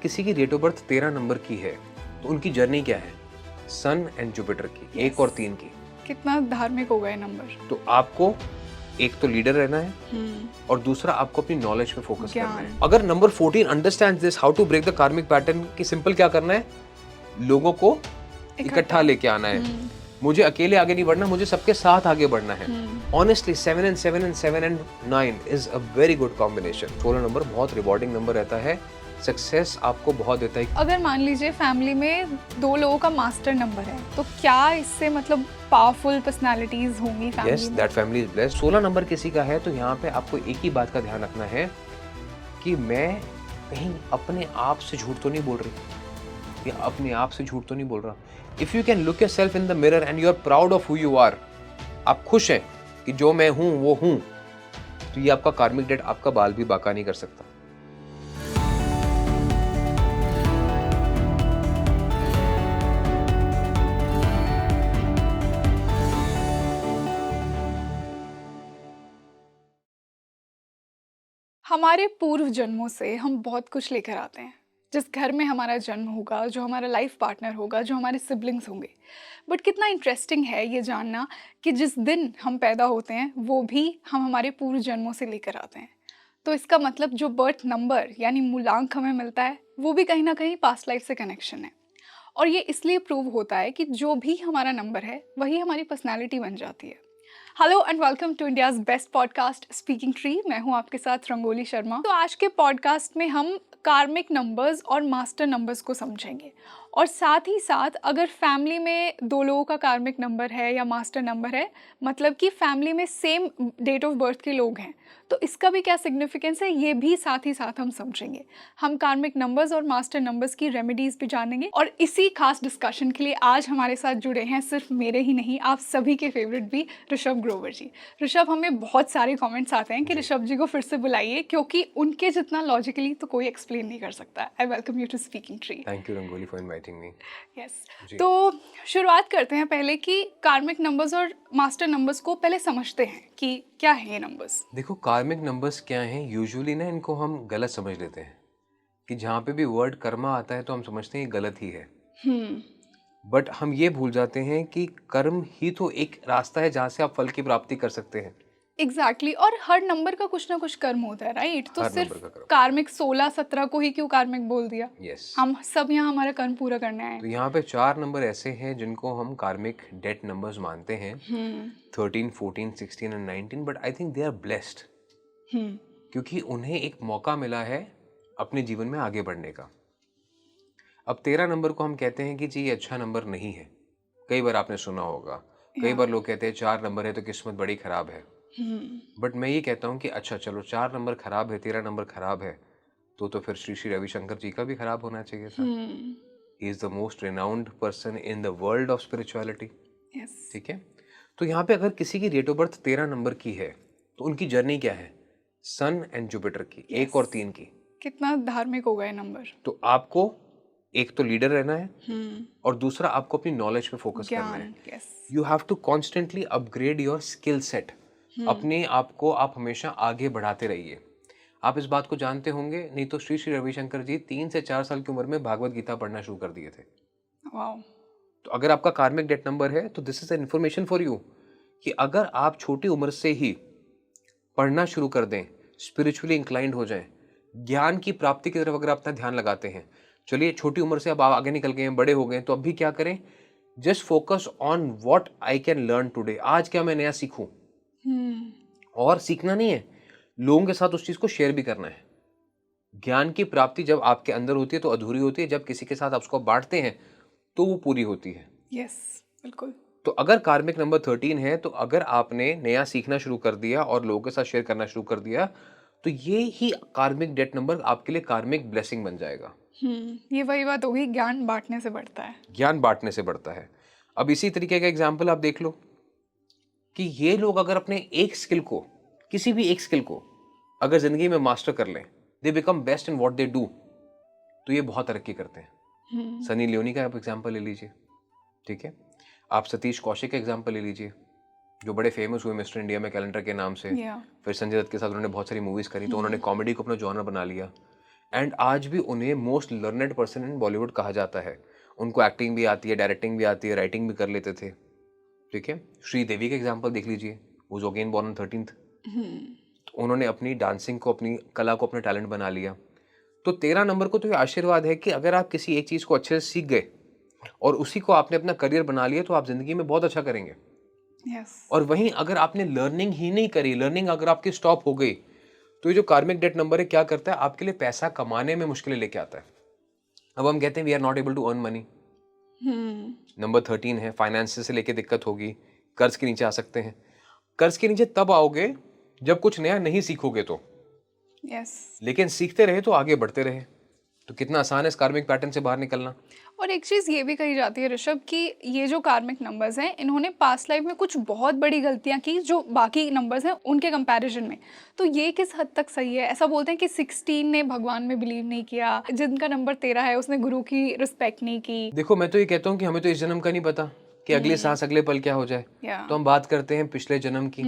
किसी की date of birth 13 number की है तो उनकी जर्नी क्या है? सन एंड जुपिटर की, 1 और 3 की। कितना धार्मिक होगा ये नंबर। तो आपको एक तो लीडर रहना है और दूसरा आपको अपनी नॉलेज पे फोकस करना है। अगर number 14 understands this how to break the karmic pattern की सिंपल क्या करना है, लोगों को इकट्ठा लेके आना है। मुझे अकेले आगे नहीं बढ़ना, मुझे सबके साथ आगे बढ़ना है। Honestly 7 and 7 and 7 and 9 is a very good combination. 16 number बहुत रिवॉर्डिंग नंबर रहता है, सक्सेस आपको बहुत देता है। अगर मान लीजिए फैमिली में 2 लोगों का मास्टर नंबर है तो क्या इससे मतलब पावरफुल पर्सनालिटीज होंगी family Yes, that family is blessed। 16 number किसी का है तो यहाँ पे आपको एक ही बात का ध्यान रखना है कि मैं कहीं अपने आप से झूठ तो नहीं बोल रही या अपने आप से झूठ तो नहीं बोल रहा। If you can look yourself in the mirror and you are proud of who you are, आप खुश हैं कि जो मैं हूं वो हूं, तो ये आपका कार्मिक डेट आपका बाल भी बाका नहीं कर सकता। हमारे पूर्व जन्मों से हम बहुत कुछ लेकर आते हैं। जिस घर में हमारा जन्म होगा, जो हमारा लाइफ पार्टनर होगा, जो हमारे सिबलिंग्स होंगे। बट कितना इंटरेस्टिंग है ये जानना कि जिस दिन हम पैदा होते हैं वो भी हम हमारे पूर्व जन्मों से लेकर आते हैं। तो इसका मतलब जो बर्थ नंबर यानी मूलांक हमें मिलता है वो भी कहीं ना कहीं पास्ट लाइफ से कनेक्शन है। और ये इसलिए प्रूव होता है कि जो भी हमारा नंबर है वही हमारी पर्सनैलिटी बन जाती है। Hello and welcome to India's best podcast speaking tree. मैं हूं आपके साथ रंगोली शर्मा। तो आज के पॉडकास्ट में हम कार्मिक नंबर्स और मास्टर नंबर्स को समझेंगे और साथ ही साथ अगर फैमिली में 2 लोगों का कार्मिक नंबर है या मास्टर नंबर है, मतलब कि फैमिली में सेम डेट ऑफ बर्थ के लोग हैं, तो इसका भी क्या सिग्निफिकेंस है ये भी साथ ही साथ हम समझेंगे। हम कार्मिक नंबर्स और मास्टर नंबर्स की रेमेडीज भी जानेंगे और इसी खास डिस्कशन के लिए आज हमारे साथ जुड़े हैं सिर्फ मेरे ही नहीं, आप सभी के फेवरेट भी ऋषभ ग्रोवर जी। ऋषभ, हमें बहुत सारे कमेंट्स आते हैं कि ऋषभ जी को फिर से बुलाइए क्योंकि उनके जितना लॉजिकली तो कोई एक्सप्लेन नहीं कर सकता। I welcome you to speaking tree. Thank you Rangoli for inviting me. Yes, तो शुरुआत करते हैं पहले कि कार्मिक नंबर्स और मास्टर नंबर्स को पहले समझते हैं कि क्या है ये नंबर्स। देखो, कार्मिक नंबर्स क्या हैं, यूजुअली ना इनको हम गलत समझ लेते हैं कि जहाँ पे भी वर्ड कर्मा आता है तो हम समझते हैं ये गलत ही है। बट हम ये भूल जाते हैं कि कर्म ही तो एक रास्ता है जहाँ से आप फल की प्राप्ति कर सकते हैं। एग्जैक्टली और हर नंबर का कुछ ना कुछ कर्म होता है, राइट? तो हर सिर्फ नंबर का कर्म। कार्मिक 16-17 को ही क्यों कार्मिक बोल दिया? यस। हम सब यहाँ हमारा कर्म पूरा करने आए तो हैं। यहाँ पे 4 नंबर ऐसे हैं जिनको हम कार्मिक डेट नंबर्स मानते हैं, 13, 14, 16 and 19। But I think they are blessed क्योंकि उन्हें एक मौका मिला है अपने जीवन में आगे बढ़ने का। अब 13 नंबर को हम कहते हैं कि जी ये अच्छा नंबर नहीं है। कई बार आपने सुना होगा, कई बार लोग कहते हैं 4 नंबर है तो किस्मत बड़ी खराब है। बट मैं ये कहता हूँ कि अच्छा चलो 4 नंबर खराब है, 13 नंबर खराब है, तो फिर श्री श्री रविशंकर जी का भी खराब होना चाहिए था। He is the most renowned person in the world of spirituality. ठीक है, तो यहाँ पे अगर किसी की डेट ऑफ बर्थ 13 नंबर की है तो उनकी जर्नी क्या है? सन एंड जुपिटर की, 1 और 3 की। कितना धार्मिक होगा ये नंबर। तो आपको एक तो लीडर रहना है और दूसरा आपको अपनी नॉलेज पे फोकस करना है। You have to constantly upgrade your skill set. अपने आप को आप हमेशा आगे बढ़ाते रहिए। आप इस बात को जानते होंगे, नहीं तो श्री श्री रविशंकर जी 3 से 4 साल की उम्र में भागवत गीता पढ़ना शुरू कर दिए थे। तो अगर आपका कार्मिक डेट नंबर है तो this is an information for you कि अगर आप छोटी उम्र से ही पढ़ना शुरू कर दें, स्पिरिचुअली इंक्लाइंड हो जाएं, ज्ञान की प्राप्ति की तरफ अगर आप अपना ध्यान लगाते हैं, चलिए छोटी उम्र से अब आप आगे निकल गए हैं, बड़े हो गए, तो अब भी क्या करें? Just focus on what I can learn today. आज क्या मैं नया सीखूं। और सीखना नहीं है, लोगों के साथ उस चीज को शेयर भी करना है। ज्ञान की प्राप्ति जब आपके अंदर होती है तो अधूरी होती है, जब किसी के साथ आप उसको बांटते हैं तो वो पूरी होती है। यस, बिल्कुल। तो अगर कार्मिक नंबर 13 है तो अगर आपने नया सीखना शुरू कर दिया और लोगों के साथ शेयर करना शुरू कर दिया तो ये ही कार्मिक डेट नंबर आपके लिए कार्मिक ब्लेसिंग बन जाएगा। ये वही बात होगी, ज्ञान बांटने से बढ़ता है। ज्ञान बांटने से बढ़ता है। अब इसी तरीके का एग्जाम्पल आप देख लो कि ये लोग अगर अपने एक स्किल को, किसी भी एक स्किल को अगर जिंदगी में मास्टर कर लें, they become best in what they do, तो ये बहुत तरक्की करते हैं। सनी लियोनी का आप एग्जाम्पल ले लीजिए, ठीक है। आप सतीश कौशिक का एग्जाम्पल ले लीजिए, जो बड़े फेमस हुए मिस्टर इंडिया में कैलेंडर के नाम से। फिर संजय दत्त के साथ उन्होंने बहुत सारी मूवीज करी, तो उन्होंने कॉमेडी को अपना जॉनर बना लिया। एंड आज भी उन्हें most learned person in Bollywood कहा जाता है। उनको एक्टिंग भी आती है, डायरेक्टिंग भी आती है, राइटिंग भी कर लेते थे। ठीक है, श्रीदेवी का एग्जाम्पल देख लीजिए, वो अगेन बॉर्न ऑन 13th। तो उन्होंने अपनी डांसिंग को, अपनी कला को अपने टैलेंट बना लिया। तो 13 नंबर को तो ये आशीर्वाद है कि अगर आप किसी एक चीज़ को अच्छे से सीख गए और उसी को आपने अपना करियर बना लिया तो आप जिंदगी में बहुत अच्छा करेंगे। और वहीं अगर आपने लर्निंग ही नहीं करी, लर्निंग अगर आपकी स्टॉप हो गई, तो ये जो कार्मिक डेट नंबर है क्या करता है, आपके लिए पैसा कमाने में मुश्किलें लेके आता है। अब हम कहते हैं we are not able to earn money. Number 13 है, फाइनेंस से लेके दिक्कत होगी, कर्ज के नीचे आ सकते हैं। कर्ज के नीचे तब आओगे जब कुछ नया नहीं सीखोगे तो। लेकिन सीखते रहे तो आगे बढ़ते रहे। तो कितना आसान है इस कार्मिक पैटर्न से बाहर निकलना। और एक चीज़ ये भी कही जाती है ऋषभ कि ये जो कार्मिक नंबर्स हैं, इन्होंने पास्ट लाइफ में कुछ बहुत बड़ी गलतियां की जो बाकी नंबर्स हैं उनके कंपैरिजन में। तो ये किस हद तक सही है? ऐसा बोलते हैं कि 16 ने भगवान में बिलीव नहीं किया, जिनका नंबर 13 है उसने गुरु की रिस्पेक्ट नहीं की। देखो, मैं तो ये कहता हूँ कि हमें तो इस जन्म का नहीं पता कि अगले सांस अगले पल क्या हो जाए। तो हम बात करते हैं पिछले जन्म की,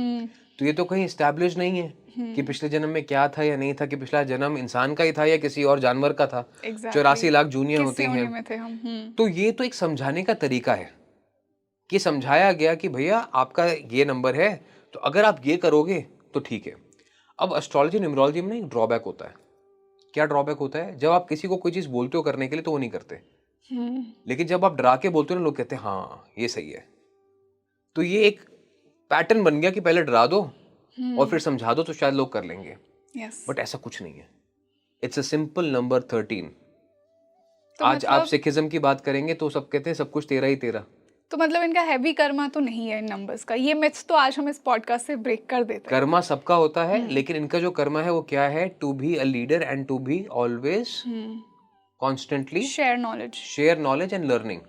तो ये तो कहीं एस्टैब्लिश नहीं है कि पिछले जन्म में क्या था या नहीं था, कि पिछला जन्म इंसान का ही था या किसी और जानवर का था। 84 लाख जूनियां होती हैं। तो ये तो एक समझाने का तरीका है कि समझाया गया कि भैया आपका ये नंबर है, तो अगर आप ये करोगे तो ठीक है। अब एस्ट्रोलॉजी न्यूमरोलॉजी में ना एक ड्रॉबैक होता है। क्या ड्रॉबैक होता है? जब आप किसी को कोई चीज बोलते हो करने के लिए तो वो नहीं करते, लेकिन जब आप डरा के बोलते हो ना, लोग कहते हैं हाँ ये सही है। तो ये एक पैटर्न बन गया कि पहले डरा दो और फिर समझा दो तो शायद लोग कर लेंगे। बट ऐसा कुछ नहीं है। It's a simple number 13। तो आज आप सिखिज्म की बात करेंगे तो सब कहते हैं सब कुछ 13 ही 13। तो मतलब इनका हैवी कर्मा तो नहीं है इन नंबर्स का। ये मिथ्स तो आज हम इस पॉडकास्ट से ब्रेक कर देते हैं। कर्मा सबका होता है, लेकिन इनका जो कर्मा है वो क्या है? To be a leader and to be always constantly share knowledge and learning.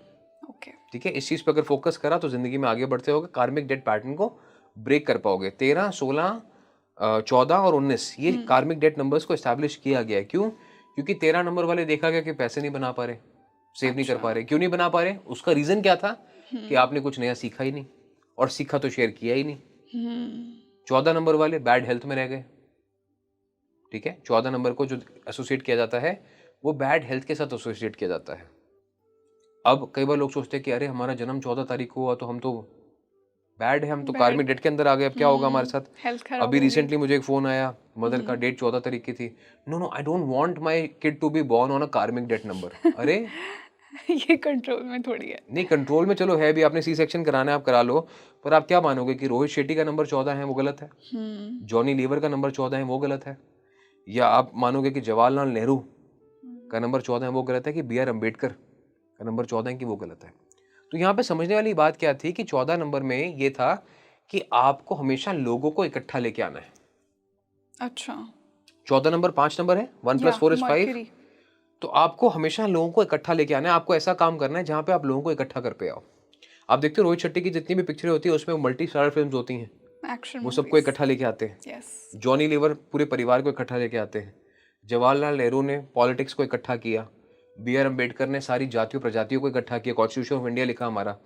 ठीक है, इस चीज पे अगर फोकस करा तो जिंदगी में आगे बढ़ते होगे, कार्मिक डेट पैटर्न को ब्रेक कर पाओगे। 13, 16, 14 और 19 ये कार्मिक डेट नंबर्स को एस्टैब्लिश किया गया है। क्यों? क्योंकि 13 नंबर वाले देखा गया कि पैसे नहीं बना पा रहे, सेव नहीं कर पा रहे। क्यों नहीं बना पा रहे? उसका रीजन क्या था कि आपने कुछ नया सीखा ही नहीं, और सीखा तो शेयर किया ही नहीं। 14 नंबर वाले बैड हेल्थ में रह गए। ठीक है, 14 नंबर को जो एसोसिएट किया जाता है वो बैड हेल्थ के साथ एसोसिएट किया जाता है। अब कई बार लोग सोचते हैं कि अरे हमारा जन्म 14 तारीख को हुआ तो हम तो बैड है, हम तो कार्मिक डेट के अंदर आ गए, अब क्या होगा हमारे साथ। अभी रिसेंटली मुझे एक फोन आया, मदर का डेट 14 तारीख की थी। No I don't want my kid to be born on a karmic date number. अरे ये कंट्रोल में थोड़ी है। नहीं, कंट्रोल में चलो है भी, आपने सी सेक्शन कराना है आप करा लो, पर आप क्या मानोगे कि रोहित शेट्टी का नंबर 14 है वो गलत है, जॉनी लीवर का नंबर 14 है वो गलत है, या आप मानोगे कि जवाहरलाल नेहरू का नंबर 14 है वो गलत है, कि बी आर अम्बेडकर का नंबर 14 है कि वो गलत है। तो यहाँ पे समझने वाली बात क्या थी कि 14 नंबर में ये था कि आपको हमेशा लोगों को इकट्ठा लेके आना है। अच्छा, 14 नंबर 5 नंबर है, 1 + 4 = 5। तो आपको हमेशा लोगों को इकट्ठा लेके आना है। आपको ऐसा काम करना है जहाँ पे आप लोगों को इकट्ठा कर पे आओ। आप देखते हो रोहित शेट्टी की जितनी भी पिक्चरें होती है उसमें मल्टी स्टारर फिल्म्स होती हैं, वो सबको इकट्ठा लेके आते हैं। जॉनी लीवर पूरे परिवार को इकट्ठा लेके आते हैं। जवाहरलाल नेहरू ने पॉलिटिक्स को इकट्ठा किया। बी आर अम्बेडकर ने सारी जातियों प्रजातियों को इकट्ठा किया। कॉन्स्टिट्यूशन ऑफ इंडिया लिखा हमारा,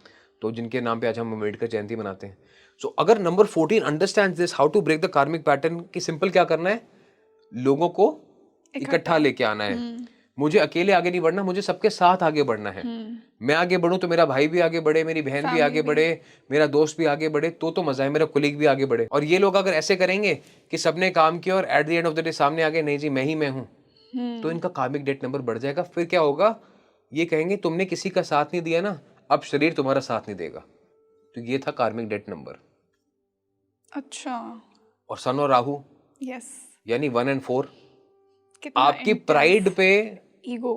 तो जिनके नाम पे आज हम अम्बेडकर जयंती मनाते हैं। सो अगर number 14 understands this, how to break the karmic pattern, की सिंपल क्या करना है, लोगों को इकट्ठा लेके आना है। मुझे अकेले आगे नहीं बढ़ना, मुझे सबके साथ आगे बढ़ना है। मैं आगे बढ़ूं तो मेरा भाई भी आगे बढ़े, मेरी बहन भी आगे बढ़े, मेरा दोस्त भी आगे बढ़े, तो मजा है, मेरा कोलीग भी आगे बढ़े। और ये लोग अगर ऐसे करेंगे कि सबने काम किया और at the end of the day सामने आ गए नहीं जी मैं ही मैं हूं, तो इनका कार्मिक डेट नंबर बढ़ जाएगा। फिर क्या होगा, ये कहेंगे तुमने किसी का साथ नहीं दिया ना, अब शरीर तुम्हारा साथ नहीं देगा। तो ये था कार्मिक डेट नंबर। अच्छा। और सन और राहु, यस, यानी 1 और 4 आपकी प्राइड पे, ईगो,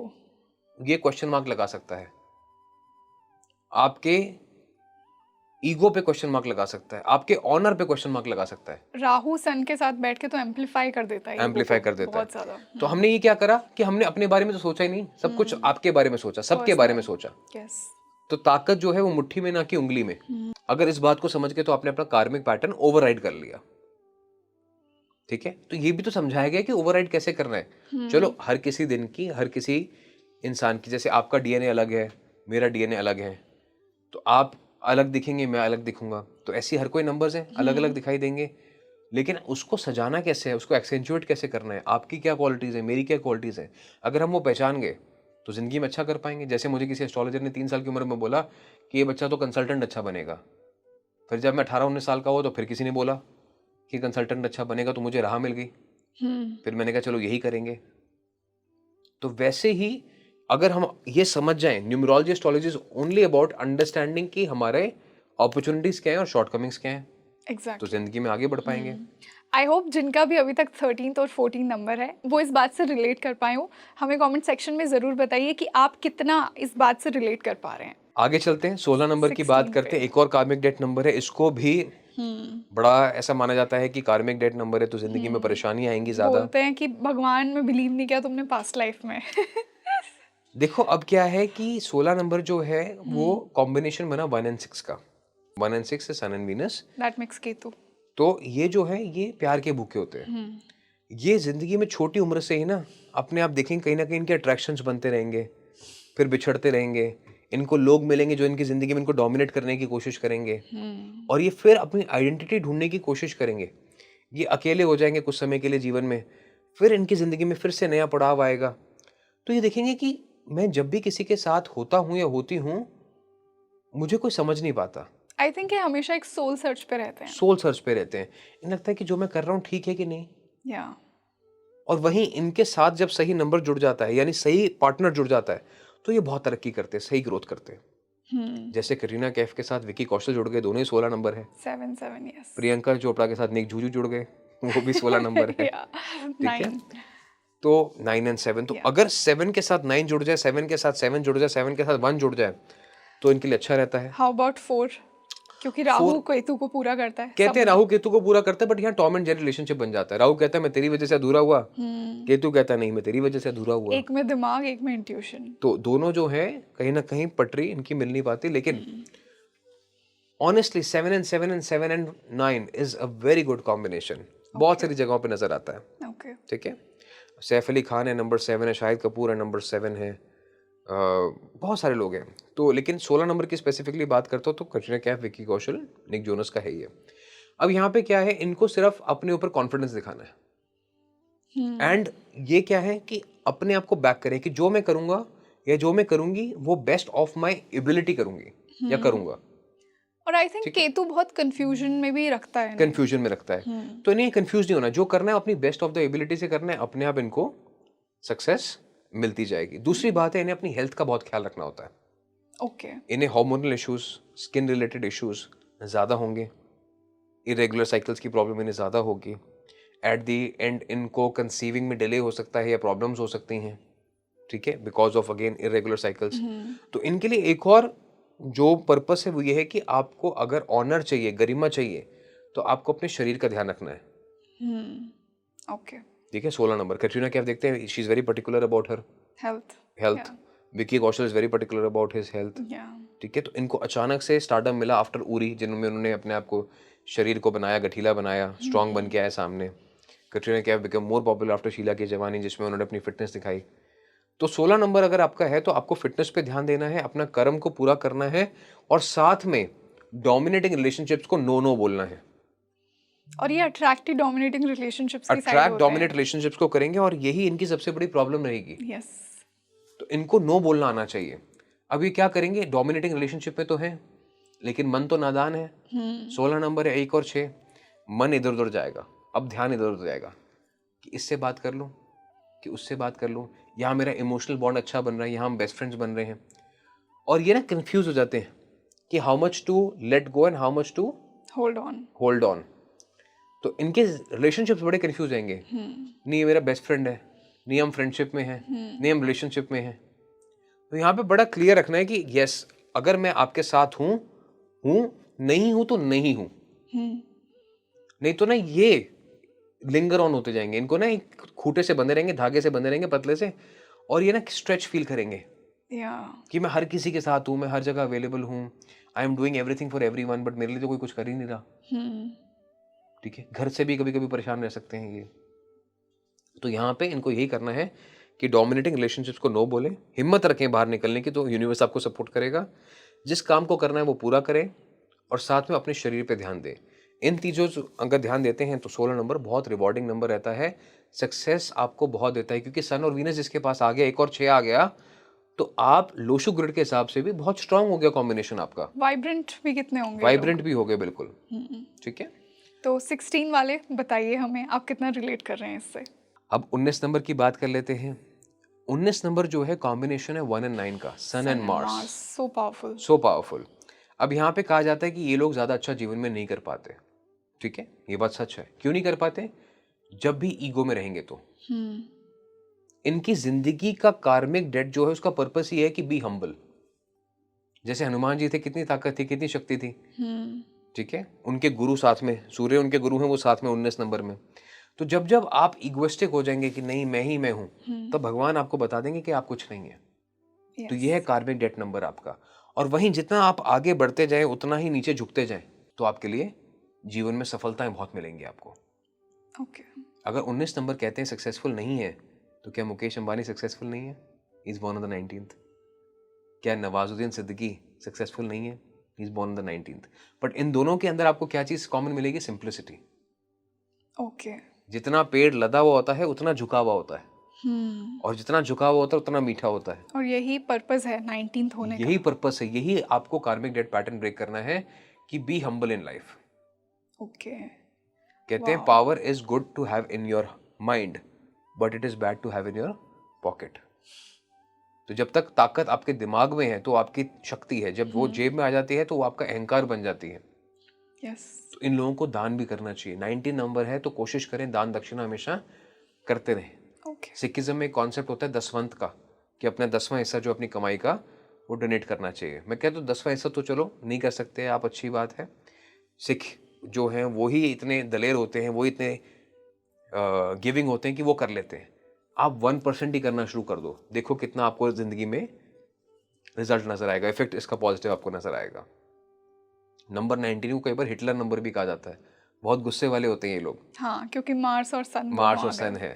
ये क्वेश्चन मार्क लगा सकता है। आपके ईगो पे क्वेश्चन मार्क लगा सकता है, आपके ऑनर पे क्वेश्चन मार्क लगा सकता है। राहु सन के साथ बैठ के तो एम्पलीफाई कर देता है, एम्पलीफाई कर देता बहुत ज्यादा। तो हमने ये क्या करा कि हमने अपने बारे में तो सोचा ही नहीं, सब कुछ आपके बारे में सोचा, सबके बारे में सोचा। तो ताकत जो है वो मुट्ठी में ना कि उंगली में। अगर इस बात को समझ के तो आपने अपना कार्मिक पैटर्न ओवरराइड कर लिया। ठीक है, तो ये भी तो समझाया गया कि ओवरराइड कैसे करना है। चलो, हर किसी दिन की, हर किसी इंसान की, जैसे आपका डीएनए अलग है, मेरा डीएनए अलग है, तो आप अलग दिखेंगे, मैं अलग दिखूंगा, तो ऐसे हर कोई नंबर्स हैं, अलग अलग दिखाई देंगे। लेकिन उसको सजाना कैसे है, उसको एक्सेंचुएट कैसे करना है, आपकी क्या क्वालिटीज़ है, मेरी क्या क्वालिटीज़ है, अगर हम वो पहचान गए तो ज़िंदगी में अच्छा कर पाएंगे। जैसे मुझे किसी एस्ट्रोलॉजर ने 3 साल की उम्र में बोला कि ये बच्चा तो कंसल्टेंट अच्छा बनेगा, फिर जब मैं 18-19 साल का हुआ तो फिर किसी ने बोला कि कंसल्टेंट अच्छा बनेगा, तो मुझे राह मिल गई। फिर मैंने कहा चलो यही करेंगे। तो वैसे ही अगर हम ये समझ जाएं, numerology astrology is only about understanding कि हमारे अपॉर्चुनिटीज क्या हैं और शॉर्टकमिंग्स क्या हैं, तो एग्जैक्टली। जिंदगी में आगे बढ़ पाएंगे। आई होप जिनका भी अभी तक 13th और 14 नंबर है वो इस बात से रिलेट कर पाए हो। हमें कमेंट सेक्शन में ज़रूर बताइए कि आप कितना इस बात से रिलेट कर पा रहे हैं। आगे चलते हैं, 16 नंबर की बात 16 करते हैं। पे। एक और कार्मिक डेट नंबर है, इसको भी बड़ा ऐसा माना जाता है कि कार्मिक डेट नंबर है तो जिंदगी में परेशानी आएंगी ज्यादा। बोलते हैं कि भगवान में बिलीव नहीं किया तुमने पास्ट लाइफ में। देखो अब क्या है कि 16 नंबर जो है वो कॉम्बिनेशन बना 1 and 6 का। 1 and 6 है sun and Venus, that makes Ketu. तो ये जो है ये प्यार के भूखे होते हैं। ये जिंदगी में छोटी उम्र से ही ना अपने आप देखेंगे कहीं ना कहीं इनके अट्रैक्शंस बनते रहेंगे, फिर बिछड़ते रहेंगे, इनको लोग मिलेंगे जो इनकी जिंदगी में इनको डोमिनेट करने की कोशिश करेंगे, और ये फिर अपनी आइडेंटिटी ढूंढने की कोशिश करेंगे। ये अकेले हो जाएंगे कुछ समय के लिए जीवन में, फिर इनकी जिंदगी में फिर से नया पड़ाव आएगा। तो ये देखेंगे कि मैं जब भी किसी के साथ होता हूँ या होती हूँ मुझे कोई समझ नहीं पाता। आई थिंक ये हमेशा एक सोल सर्च पे रहते हैं। सोल सर्च पे रहते हैं, इन्हें लगता है कि जो मैं कर रहा हूँ ठीक है कि नहीं। या और वहीं इनके साथ जब सही नंबर जुड़ जाता है यानी सही पार्टनर जुड़ जाता है तो ये बहुत तरक्की करते हैं, सही ग्रोथ करते हैं। जैसे करीना कैफ के साथ विकी कौशल जुड़ गए, दोनों ही 16 नंबर है। 7 यस। प्रियंका चोपड़ा के साथ निक जूजू जुड़ गए, वो भी 16 नंबर है। ठीक है, तो 9 and 7, तो अगर 7 के साथ 9 जुड़ जाए, 7 के साथ 7 जुड़ जाए, 7 के साथ 1 जुड़ जाए तो इनके लिए अच्छा रहता है। How about 4? क्योंकि राहु केतु को पूरा करता है। कहते हैं राहु केतु को पूरा करता है, बट यहाँ टॉम एंड जेरी रिलेशनशिप बन जाता है। राहु कहता है मैं तेरी वजह से अधूरा हुआ, केतु कहता है नहीं मैं तेरी वजह से अधूरा हुआ। एक में दिमाग एक में इंट्यूशन, तो दोनों जो है कहीं ना कहीं पटरी इनकी मिल नहीं पाती। लेकिन honestly 7 and 7 and 7 and 9 is a very good combination, बहुत सारी जगहों पे नजर आता है। ओके। ठीक है, सैफ अली खान है नंबर 7 है, शाहिद कपूर है नंबर 7 है, बहुत सारे लोग हैं। तो लेकिन 16 नंबर की स्पेसिफिकली बात करता हूँ तो कटरीना कैफ, विकी कौशल, निक जोनस का है ये। अब यहाँ पे क्या है, इनको सिर्फ अपने ऊपर कॉन्फिडेंस दिखाना है, एंड ये क्या है कि अपने आप को बैक करें कि जो मैं करूंगा या जो मैं करूंगी वो बेस्ट ऑफ माई एबिलिटी करूंगी या करूंगा। और आई थिंक केतु बहुत कंफ्यूजन में भी रखता है, कंफ्यूजन में रखता है, तो इन्हें कंफ्यूज नहीं होना, जो करना है अपनी बेस्ट ऑफ द एबिलिटी से करना है, अपने आप इनको सक्सेस मिलती जाएगी। दूसरी बात है इन्हें अपनी हेल्थ का बहुत ख्याल रखना होता है। ओके। इन्हें hormonal issues, skin related issues ज़्यादा होंगे, इरेगुलर साइकिल्स की प्रॉब्लम इन्हें ज़्यादा होगी, एट दी एंड इनको कंसीविंग में डिले हो सकता है या प्रॉब्लम्स हो सकती हैं। ठीक है, because of again irregular cycles. तो इनके लिए एक और जो पर्पस है वो ये है कि आपको अगर ऑनर चाहिए, गरिमा चाहिए, तो आपको अपने शरीर का ध्यान रखना है। ओके। ठीक है, 16 नंबर कटरीना कैफ देखते हैं, she is very particular about her health. Vicky Kaushal is very particular about his health. ठीक है, तो इनको अचानक से स्टारडम मिला आफ्टर उरी, जिनमें उन्होंने अपने आप को, शरीर को बनाया, गठीला बनाया, स्ट्रॉन्ग बन के आया सामने। Katrina Kaif become more popular after Sheila की जवानी, जिसमें उन्होंने अपनी फिटनेस दिखाई। तो 16 नंबर अगर आपका है तो आपको फिटनेस पे ध्यान देना है, अपना कर्म को पूरा करना है, और साथ में डोमिनेटिंग रिलेशनशिप्स को नो नो बोलना है। और ये अट्रैक्टिव डोमिनेटिंग रिलेशनशिप्स की साइड होते हैं। अट्रैक्ट डोमिनेट रिलेशनशिप्स को करेंगे और यही इनकी सबसे बड़ी प्रॉब्लम रहेगी। यस। तो इनको नो बोलना आना चाहिए। अब ये क्या करेंगे, डोमिनेटिंग रिलेशनशिप में तो है लेकिन मन तो नादान है। 16 नंबर है, 1 और 6, मन इधर उधर जाएगा। अब ध्यान इधर उधर जाएगा कि इससे बात कर लूं कि उससे बात कर लूं, यहाँ मेरा इमोशनल बॉन्ड अच्छा बन रहा है, यहाँ हम बेस्ट फ्रेंड्स बन रहे हैं, और ये ना कंफ्यूज हो जाते हैं कि how much to let go and how much to hold on. तो इनके रिलेशनशिप्स बड़े कंफ्यूज जाएंगे। नहीं ये मेरा बेस्ट फ्रेंड है, नहीं हम फ्रेंडशिप में हैं, नहीं हम रिलेशनशिप में हैं। तो यहाँ पे बड़ा क्लियर रखना है कि यस, अगर मैं आपके साथ हूँ, नहीं हूँ तो नहीं हूँ, नहीं तो ना ये लिंगर ऑन होते जाएंगे। इनको ना एक खूटे से बंधे रहेंगे, धागे से बंधे रहेंगे पतले से, और ये ना स्ट्रेच फील करेंगे कि मैं हर किसी के साथ हूँ, मैं हर जगह अवेलेबल हूँ, I am doing everything for everyone, but मेरे लिए तो कोई कुछ कर ही नहीं रहा। ठीक है, घर से भी कभी कभी परेशान रह सकते हैं ये। तो यहाँ पे इनको यही करना है कि डोमिनेटिंग रिलेशनशिप्स को नो बोले, हिम्मत रखें बाहर निकलने की, तो यूनिवर्स आपको सपोर्ट करेगा। जिस काम को करना है वो पूरा करें, और साथ में अपने शरीर पे ध्यान दें। इन चीज़ों अगर ध्यान देते हैं तो 16 नंबर बहुत रिवॉर्डिंग नंबर रहता है, सक्सेस आपको बहुत देता है, क्योंकि सन और वीनस जिसके पास आ गया, 1 और 6 आ गया, तो आप लोशु ग्रिड के हिसाब से भी बहुत स्ट्रांग हो गया कॉम्बिनेशन आपका। वाइब्रेंट भी कितने होंगे? वाइब्रेंट भी हो गए बिल्कुल। ठीक है। तो 16 वाले बताइए हमें, आप कितना रिलेट कर रहे हैं इससे? अब 19 नंबर की बात कर लेते हैं। 19 नंबर जो है कॉम्बिनेशन है 1 और 9 का, sun and Mars. So powerful, so powerful. अब यहाँ पे कहा जाता है कि ये लोग ज़्यादा अच्छा जीवन में नहीं कर पाते। ठीक है, ये बात सच है। क्यों नहीं कर पाते? जब भी ईगो में रहेंगे तो इनकी जिंदगी का कार्मिक डेट जो है उसका पर्पस ये है कि बी हम्बल। जैसे हनुमान जी थे, कितनी ताकत थी, कितनी शक्ति थी। ठीक है, उनके गुरु साथ में, सूर्य उनके गुरु हैं, वो साथ में 19 नंबर में। तो जब जब आप इगोइस्टिक हो जाएंगे कि नहीं मैं ही मैं हूं, तो भगवान आपको बता देंगे कि आप कुछ नहीं है। तो ये है कार्मिक डेट नंबर आपका। और वहीं जितना आप आगे बढ़ते जाएं उतना ही नीचे झुकते जाएं, तो आपके लिए जीवन में सफलताएं बहुत मिलेंगी आपको। अगर 19 नंबर कहते हैं सक्सेसफुल नहीं है, तो क्या मुकेश अंबानी सक्सेसफुल नहीं है? He is born on the 19th। क्या नवाजुद्दीन सिद्दीकी सक्सेसफुल नहीं है? He is born on the 19th। But इन दोनों के अंदर आपको क्या चीज कॉमन मिलेगी? सिंप्लिसिटी। जितना पेड़ लदा हुआ होता है उतना झुका हुआ होता है, और जितना झुका हुआ होता है उतना मीठा होता है। और यही पर्पस है 19th होने का। यही पर्पस है, यही आपको कार्मिक डेट पैटर्न ब्रेक करना है कि बी हम्बल इन लाइफ। कहते हैं power is good to have in your mind, but it is bad to have in your pocket. तो जब तक ताकत आपके दिमाग में है तो आपकी शक्ति है, जब वो जेब में आ जाती है तो वो आपका अहंकार बन जाती है। तो इन लोगों को दान भी करना चाहिए। 19 नंबर है तो कोशिश करें दान दक्षिणा हमेशा करते रहें। सिखिज्म में एक कॉन्सेप्ट होता है दसवंत का, कि अपना 10वां हिस्सा जो अपनी कमाई का वो डोनेट करना चाहिए। मैं कहता हूँ 10वां हिस्सा तो चलो नहीं कर सकते आप, अच्छी बात है। सिख जो हैं वो ही इतने दलेर होते हैं, वो इतने गिविंग होते हैं कि वो कर लेते हैं। आप 1% ही करना शुरू कर दो, देखो कितना आपको जिंदगी में रिजल्ट नजर आएगा, इफेक्ट इसका पॉजिटिव आपको नजर आएगा। नंबर 19 को कई बार हिटलर नंबर भी कहा जाता है, बहुत गुस्से वाले होते हैं ये लोग। हाँ, क्योंकि मार्स और सन है।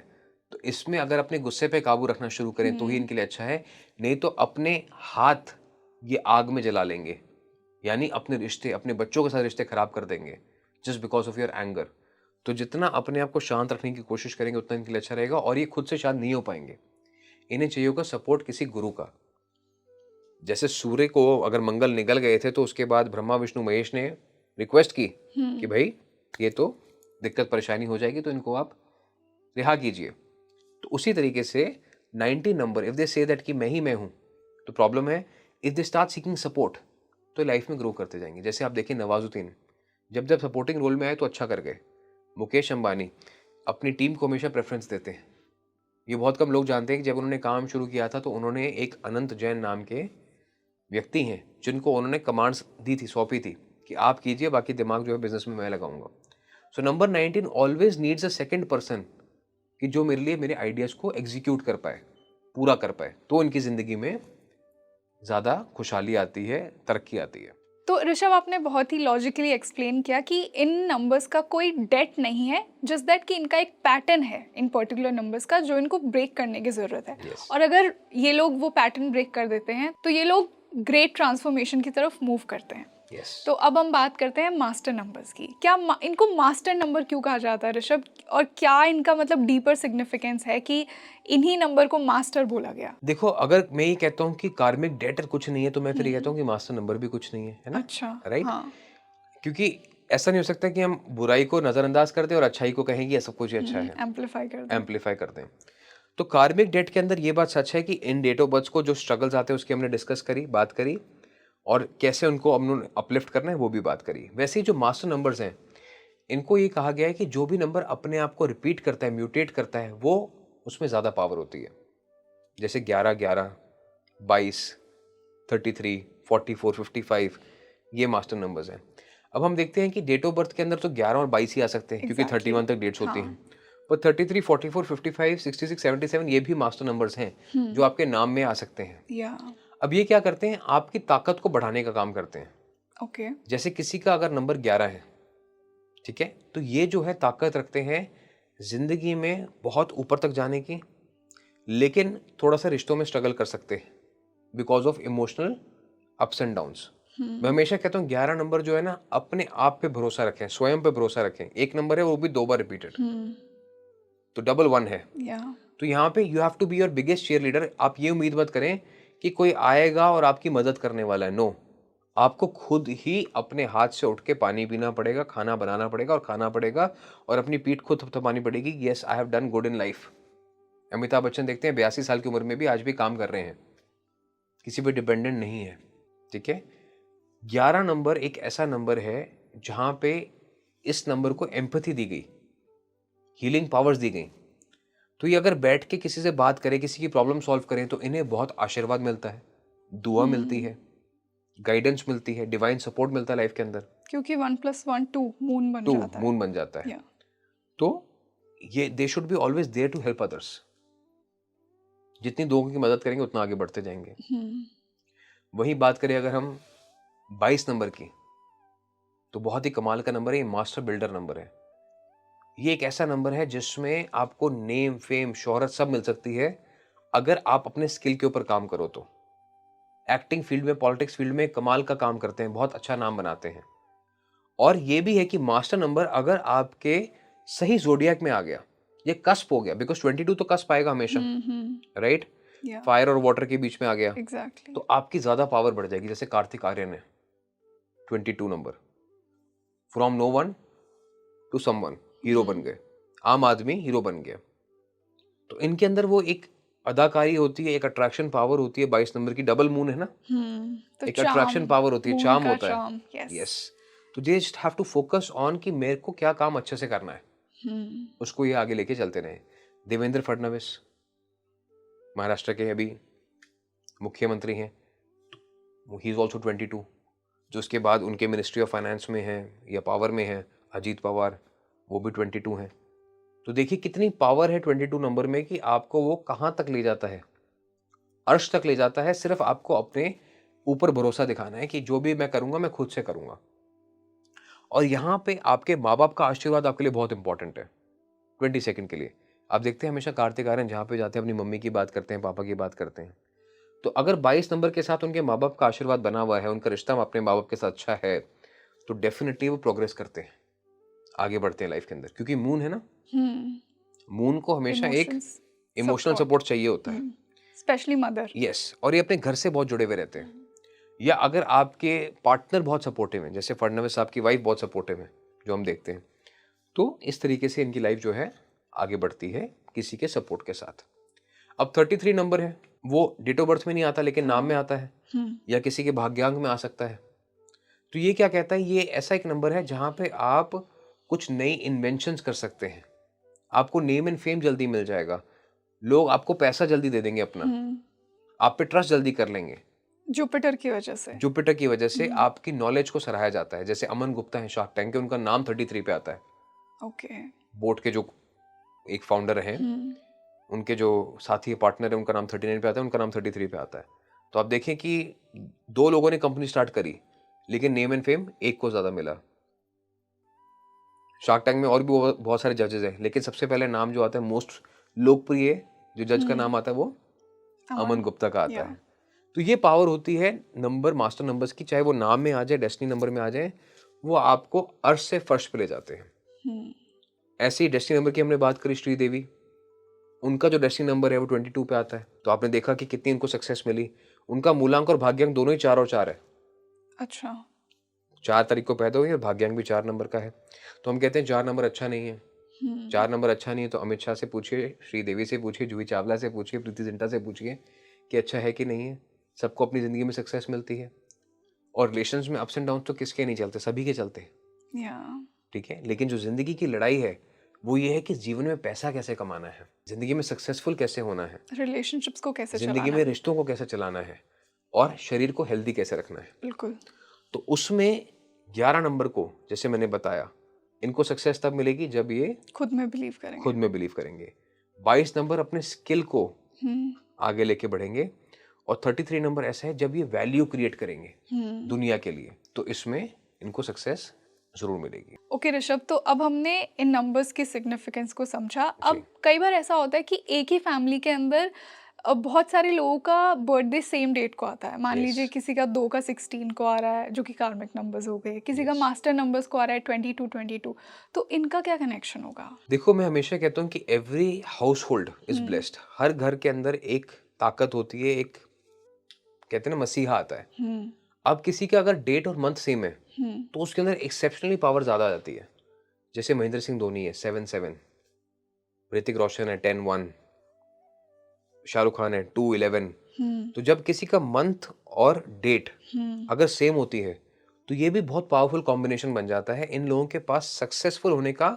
तो इसमें अगर अपने गुस्से पे काबू रखना शुरू करें तो ही इनके लिए अच्छा है, नहीं तो अपने हाथ ये आग में जला लेंगे, यानी अपने रिश्ते, अपने बच्चों के साथ रिश्ते खराब कर देंगे just because of your anger. तो जितना अपने आप को शांत रखने की कोशिश करेंगे उतना इनके लिए अच्छा रहेगा, और ये खुद से शांत नहीं हो पाएंगे। इन्हें चाहिए होगा सपोर्ट किसी गुरु का। जैसे सूर्य को अगर मंगल निकल गए थे तो उसके बाद ब्रह्मा विष्णु महेश ने रिक्वेस्ट की कि भाई ये तो दिक्कत परेशानी हो जाएगी, तो इनको आप रिहा कीजिए। तो उसी तरीके से 19 number if they say that कि मैं ही मैं हूं, तो प्रॉब्लम है। If they start seeking support तो लाइफ में ग्रो करते जाएंगे। जैसे आप देखिए नवाजुद्दीन जब जब सपोर्टिंग रोल में आए तो अच्छा कर गए। मुकेश अंबानी अपनी टीम को हमेशा प्रेफरेंस देते हैं। ये बहुत कम लोग जानते हैं कि जब उन्होंने काम शुरू किया था तो उन्होंने एक अनंत जैन नाम के व्यक्ति हैं जिनको उन्होंने कमांड्स दी थी, सौंपी थी कि आप कीजिए, बाकी दिमाग जो है बिजनेस में मैं लगाऊंगा। So number 19 always needs a second person कि जो मेरे लिए मेरे आइडियाज को एग्जीक्यूट कर पाए, पूरा कर पाए, तो इनकी जिंदगी में ज्यादा खुशहाली आती है, तरक्की आती है। तो ऋषभ, आपने बहुत ही लॉजिकली एक्सप्लेन किया कि इन नंबर्स का कोई डेट नहीं है, जस्ट दैट कि इनका एक पैटर्न है इन पर्टिकुलर नंबर्स का जो इनको ब्रेक करने की ज़रूरत है। और अगर ये लोग वो पैटर्न ब्रेक कर देते हैं तो ये लोग ग्रेट ट्रांसफॉर्मेशन की तरफ मूव करते हैं। तो अब हम बात करते हैं मास्टर नंबर्स की। क्या इनको मास्टर नंबर क्यों कहा जाता है ऋषभ, और क्या इनका मतलब डीपर सिग्निफिकेंस है कि इन्हीं नंबर को मास्टर बोला गया? देखो, अगर मैं ये कहता हूँ कि कार्मिक डेट कुछ नहीं है तो मैं फिर ये कहता हूँ कि मास्टर नंबर भी कुछ नहीं है ना? अच्छा, राइट। क्योंकि ऐसा नहीं हो सकता कि हम बुराई को नजरअंदाज कर दें और अच्छाई को कहें कि सब कुछ अच्छा है, एम्पलीफाई कर दें। तो कार्मिक डेट के अंदर ये बात सच है कि इन डेट ऑफ बर्थ को जो स्ट्रगल्स आते हैं उसकी हमने डिस्कस करी, बात करी, और कैसे उनको हमने अपलिफ्ट करना है वो भी बात करी। वैसे ही जो मास्टर नंबर्स हैं इनको ये कहा गया है कि जो भी नंबर अपने आप को रिपीट करता है, म्यूटेट करता है, वो उसमें ज़्यादा पावर होती है। जैसे 11, 11, 22, 33, 44, 55 ये मास्टर नंबर्स हैं। अब हम देखते हैं कि डेट ऑफ बर्थ के अंदर तो 11 और 22 ही आ सकते हैं क्योंकि 31 तक डेट्स होती हैं। पर 33, 44, 55, 66, 77 ये भी मास्टर नंबर्स हैं जो आपके नाम में आ सकते हैं। अब ये क्या करते हैं, आपकी ताकत को बढ़ाने का काम करते हैं। जैसे किसी का अगर नंबर 11 है, ठीक है, तो ये जो है ताकत रखते हैं जिंदगी में बहुत ऊपर तक जाने की, लेकिन थोड़ा सा रिश्तों में स्ट्रगल कर सकते हैं because of emotional ups and downs. मैं हमेशा कहता हूँ 11 नंबर जो है ना, अपने आप पे भरोसा रखें, स्वयं पे भरोसा रखें। एक नंबर है वो भी 2 बार रिपीटेड, तो डबल 1 है। तो यहाँ पे you have to be your biggest cheerleader. आप ये उम्मीद मत करें कि कोई आएगा और आपकी मदद करने वाला है। नो, आपको खुद ही अपने हाथ से उठ के पानी पीना पड़ेगा, खाना बनाना पड़ेगा और खाना पड़ेगा, और अपनी पीठ खुद थपथपानी पड़ेगी। Yes, I have done good in life. Amitabh Bachchan देखते हैं 82 साल की उम्र में भी आज भी काम कर रहे हैं, किसी पे डिपेंडेंट नहीं है। ठीक है, 11 नंबर एक ऐसा नंबर है जहां पे इस नंबर को एम्पैथी दी गई, हीलिंग पावर्स दी गई। तो ये अगर बैठ के किसी से बात करें, किसी की प्रॉब्लम सॉल्व करें, तो इन्हें बहुत आशीर्वाद मिलता है, दुआ मिलती है, गाइडेंस मिलती है, डिवाइन सपोर्ट मिलता है लाइफ के अंदर, क्योंकि 1 + 1 2 मून बन जाता है। मून बन जाता है। तो ये they should be always there to help others. जितनी लोगों की मदद करेंगे उतना आगे बढ़ते जाएंगे। वही बात करें अगर हम 22 नंबर की, तो बहुत ही कमाल का नंबर है। ये मास्टर बिल्डर नंबर है। ये एक ऐसा नंबर है जिसमें आपको नेम, फेम, शोहरत सब मिल सकती है अगर आप अपने स्किल के ऊपर काम करो तो। एक्टिंग फील्ड में, पॉलिटिक्स फील्ड में कमाल का काम करते हैं, बहुत अच्छा नाम बनाते हैं। और ये भी है कि मास्टर नंबर अगर आपके सही जोडियाक में आ गया, ये कस्प हो गया, बिकॉज 22 तो कस्प आएगा हमेशा, राइट? फायर और वाटर के बीच में आ गया, तो आपकी ज्यादा पावर बढ़ जाएगी। जैसे कार्तिक आर्यन है 22 number, from no one to someone, hero बन गए, आम आदमी हीरो बन गया। तो इनके अंदर वो एक अदाकारी होती है, एक अट्रैक्शन पावर होती है। 22 नंबर की डबल मून है ना, तो एक अट्रैक्शन पावर होती है, चार्म होता है। यस, तो they just have to focus on कि मेरे को क्या काम अच्छे से करना है, उसको ये आगे लेके चलते रहे। देवेंद्र फडणवीस महाराष्ट्र के अभी मुख्यमंत्री हैं, ही इज ऑल्सो 22। जो उसके बाद उनके मिनिस्ट्री ऑफ फाइनेंस में है या पावर में है, अजीत पवार, वो भी 22 हैं। तो देखिए कितनी पावर है 22 नंबर में कि आपको वो कहाँ तक ले जाता है, अर्श तक ले जाता है। सिर्फ आपको अपने ऊपर भरोसा दिखाना है कि जो भी मैं करूंगा मैं खुद से करूंगा। और यहाँ पे आपके माँ बाप का आशीर्वाद आपके लिए बहुत इंपॉर्टेंट है। 20 सेकंड के लिए आप देखते हैं हमेशा कार्तिक आर्यन जहाँ पे जाते हैं अपनी मम्मी की बात करते हैं, पापा की बात करते हैं। तो अगर 22 नंबर के साथ उनके माँ बाप का आशीर्वाद बना हुआ है, उनका रिश्ता अपने माँ बाप के साथ अच्छा है, तो डेफिनेटली वो प्रोग्रेस करते हैं, आगे बढ़ते हैं लाइफ के अंदर। क्योंकि मून है ना, मून को हमेशा एक इमोशनल सपोर्ट चाहिए होता है, स्पेशली मदर। यस, और ये अपने घर से बहुत जुड़े हुए रहते हैं। या अगर आपके पार्टनर बहुत सपोर्टिव हैं, जैसे फडणवीस साहब की वाइफ बहुत सपोर्टिव है, जो हम देखते हैं, तो इस तरीके से इनकी लाइफ जो है आगे बढ़ती है किसी के सपोर्ट के साथ। अब 33 नंबर है, वो डेट ऑफ बर्थ में नहीं आता लेकिन नाम में आता है, या किसी के भाग्यांक में आ सकता है। तो ये क्या कहता है, ये ऐसा एक नंबर है जहां पे आप कुछ नई इन्वेंशंस कर सकते हैं। आपको नेम एंड फेम जल्दी मिल जाएगा, लोग आपको पैसा जल्दी दे देंगे अपना, आप पे ट्रस्ट जल्दी कर लेंगे। जुपिटर की वजह से आपकी नॉलेज को सराहा जाता है। जैसे अमन गुप्ता है शार्क टैंक के, उनका नाम 33 पे आता है। ओके, बोट के जो एक फाउंडर हैं, उनके जो साथी पार्टनर है, उनका नाम 39 पे आता है, उनका नाम 33 पे आता है। तो आप देखें कि 2 लोगों ने कंपनी स्टार्ट करी, लेकिन नेम एंड फेम एक को ज्यादा मिला। शार्क टैंक में और भी बहुत सारे जजेस हैं, लेकिन सबसे पहले नाम जो आता है, मोस्ट लोकप्रिय जो जज का नाम आता है, वो अमन गुप्ता का आता है। तो ये पावर होती है नंबर, मास्टर नंबर्स की, चाहे वो नाम में आ जाए, डेस्टिनी नंबर में आ जाए, वो आपको अर्श से फर्श पे ले जाते हैं। ऐसे ही डेस्टिनी नंबर की हमने बात करी, श्रीदेवी, उनका जो डेस्टिनी नंबर है वो 22 पे आता है। तो आपने देखा कि कितनी उनको सक्सेस मिली। उनका मूलांक और भाग्यांक दोनों ही 4 और 4 है। अच्छा, 4 तारीख को पैदा हुई और भाग्यांक भी 4 नंबर का है। तो हम कहते हैं 4 नंबर अच्छा नहीं है। 4 नंबर अच्छा नहीं है तो अमित शाह से पूछिए, श्रीदेवी से पूछिए, जूही चावला से पूछिए, प्रीति जिंटा से पूछिए कि अच्छा है कि नहीं है। सबको अपनी जिंदगी में सक्सेस मिलती है, और रिलेशंस में अप्स एंड डाउन तो किसके नहीं चलते, सभी के चलते हैं। ठीक है, लेकिन जो जिंदगी की लड़ाई है वो ये है कि जीवन में पैसा कैसे कमाना है, जिंदगी में सक्सेसफुल कैसे होना है, रिलेशनशिप्स को कैसे जिंदगी चलाना में है, रिश्तों को कैसे चलाना है, और शरीर को हेल्दी कैसे रखना है। बिल्कुल। तो उसमें 11 नंबर को, जैसे मैंने बताया, इनको सक्सेस तब मिलेगी जब ये खुद में बिलीव करेंगे। 22 नंबर अपने स्किल को आगे लेके बढ़ेंगे, और 33 नंबर ऐसा है जब ये वैल्यू क्रिएट करेंगे दुनिया के लिए, तो इसमें इनको सक्सेस जरूर मिलेगी। ओके ऋषभ, तो अब हमने इन नंबर्स की सिग्निफिकेंस को समझा। अब कई बार ऐसा होता है कि एक ही फैमिली के अंदर बहुत सारे लोगों का बर्थडे सेम डेट को आता है। मान Yes. लीजिए किसी का 2 का 16 को आ रहा है, जो कि कार्मिक नंबर्स हो गए, किसी का मास्टर नंबर्स को आ रहा है 22 तो इनका क्या कनेक्शन होगा? देखो, मैं हमेशा कहता हूँ कि every household is blessed. हर घर के अंदर एक ताकत होती है, एक कहते हैं ना मसीहा आता है। अब किसी का अगर डेट और मंथ सेम है तो उसके अंदर एक्सेप्शनली पावर ज्यादा आ जाती है। जैसे महेंद्र सिंह धोनी है 7-7, ऋतिक रोशन है 10-1, शाहरुख खान है 2-11। तो जब किसी का मंथ और डेट अगर सेम होती है तो ये भी बहुत पावरफुल कॉम्बिनेशन बन जाता है। इन लोगों के पास सक्सेसफुल होने का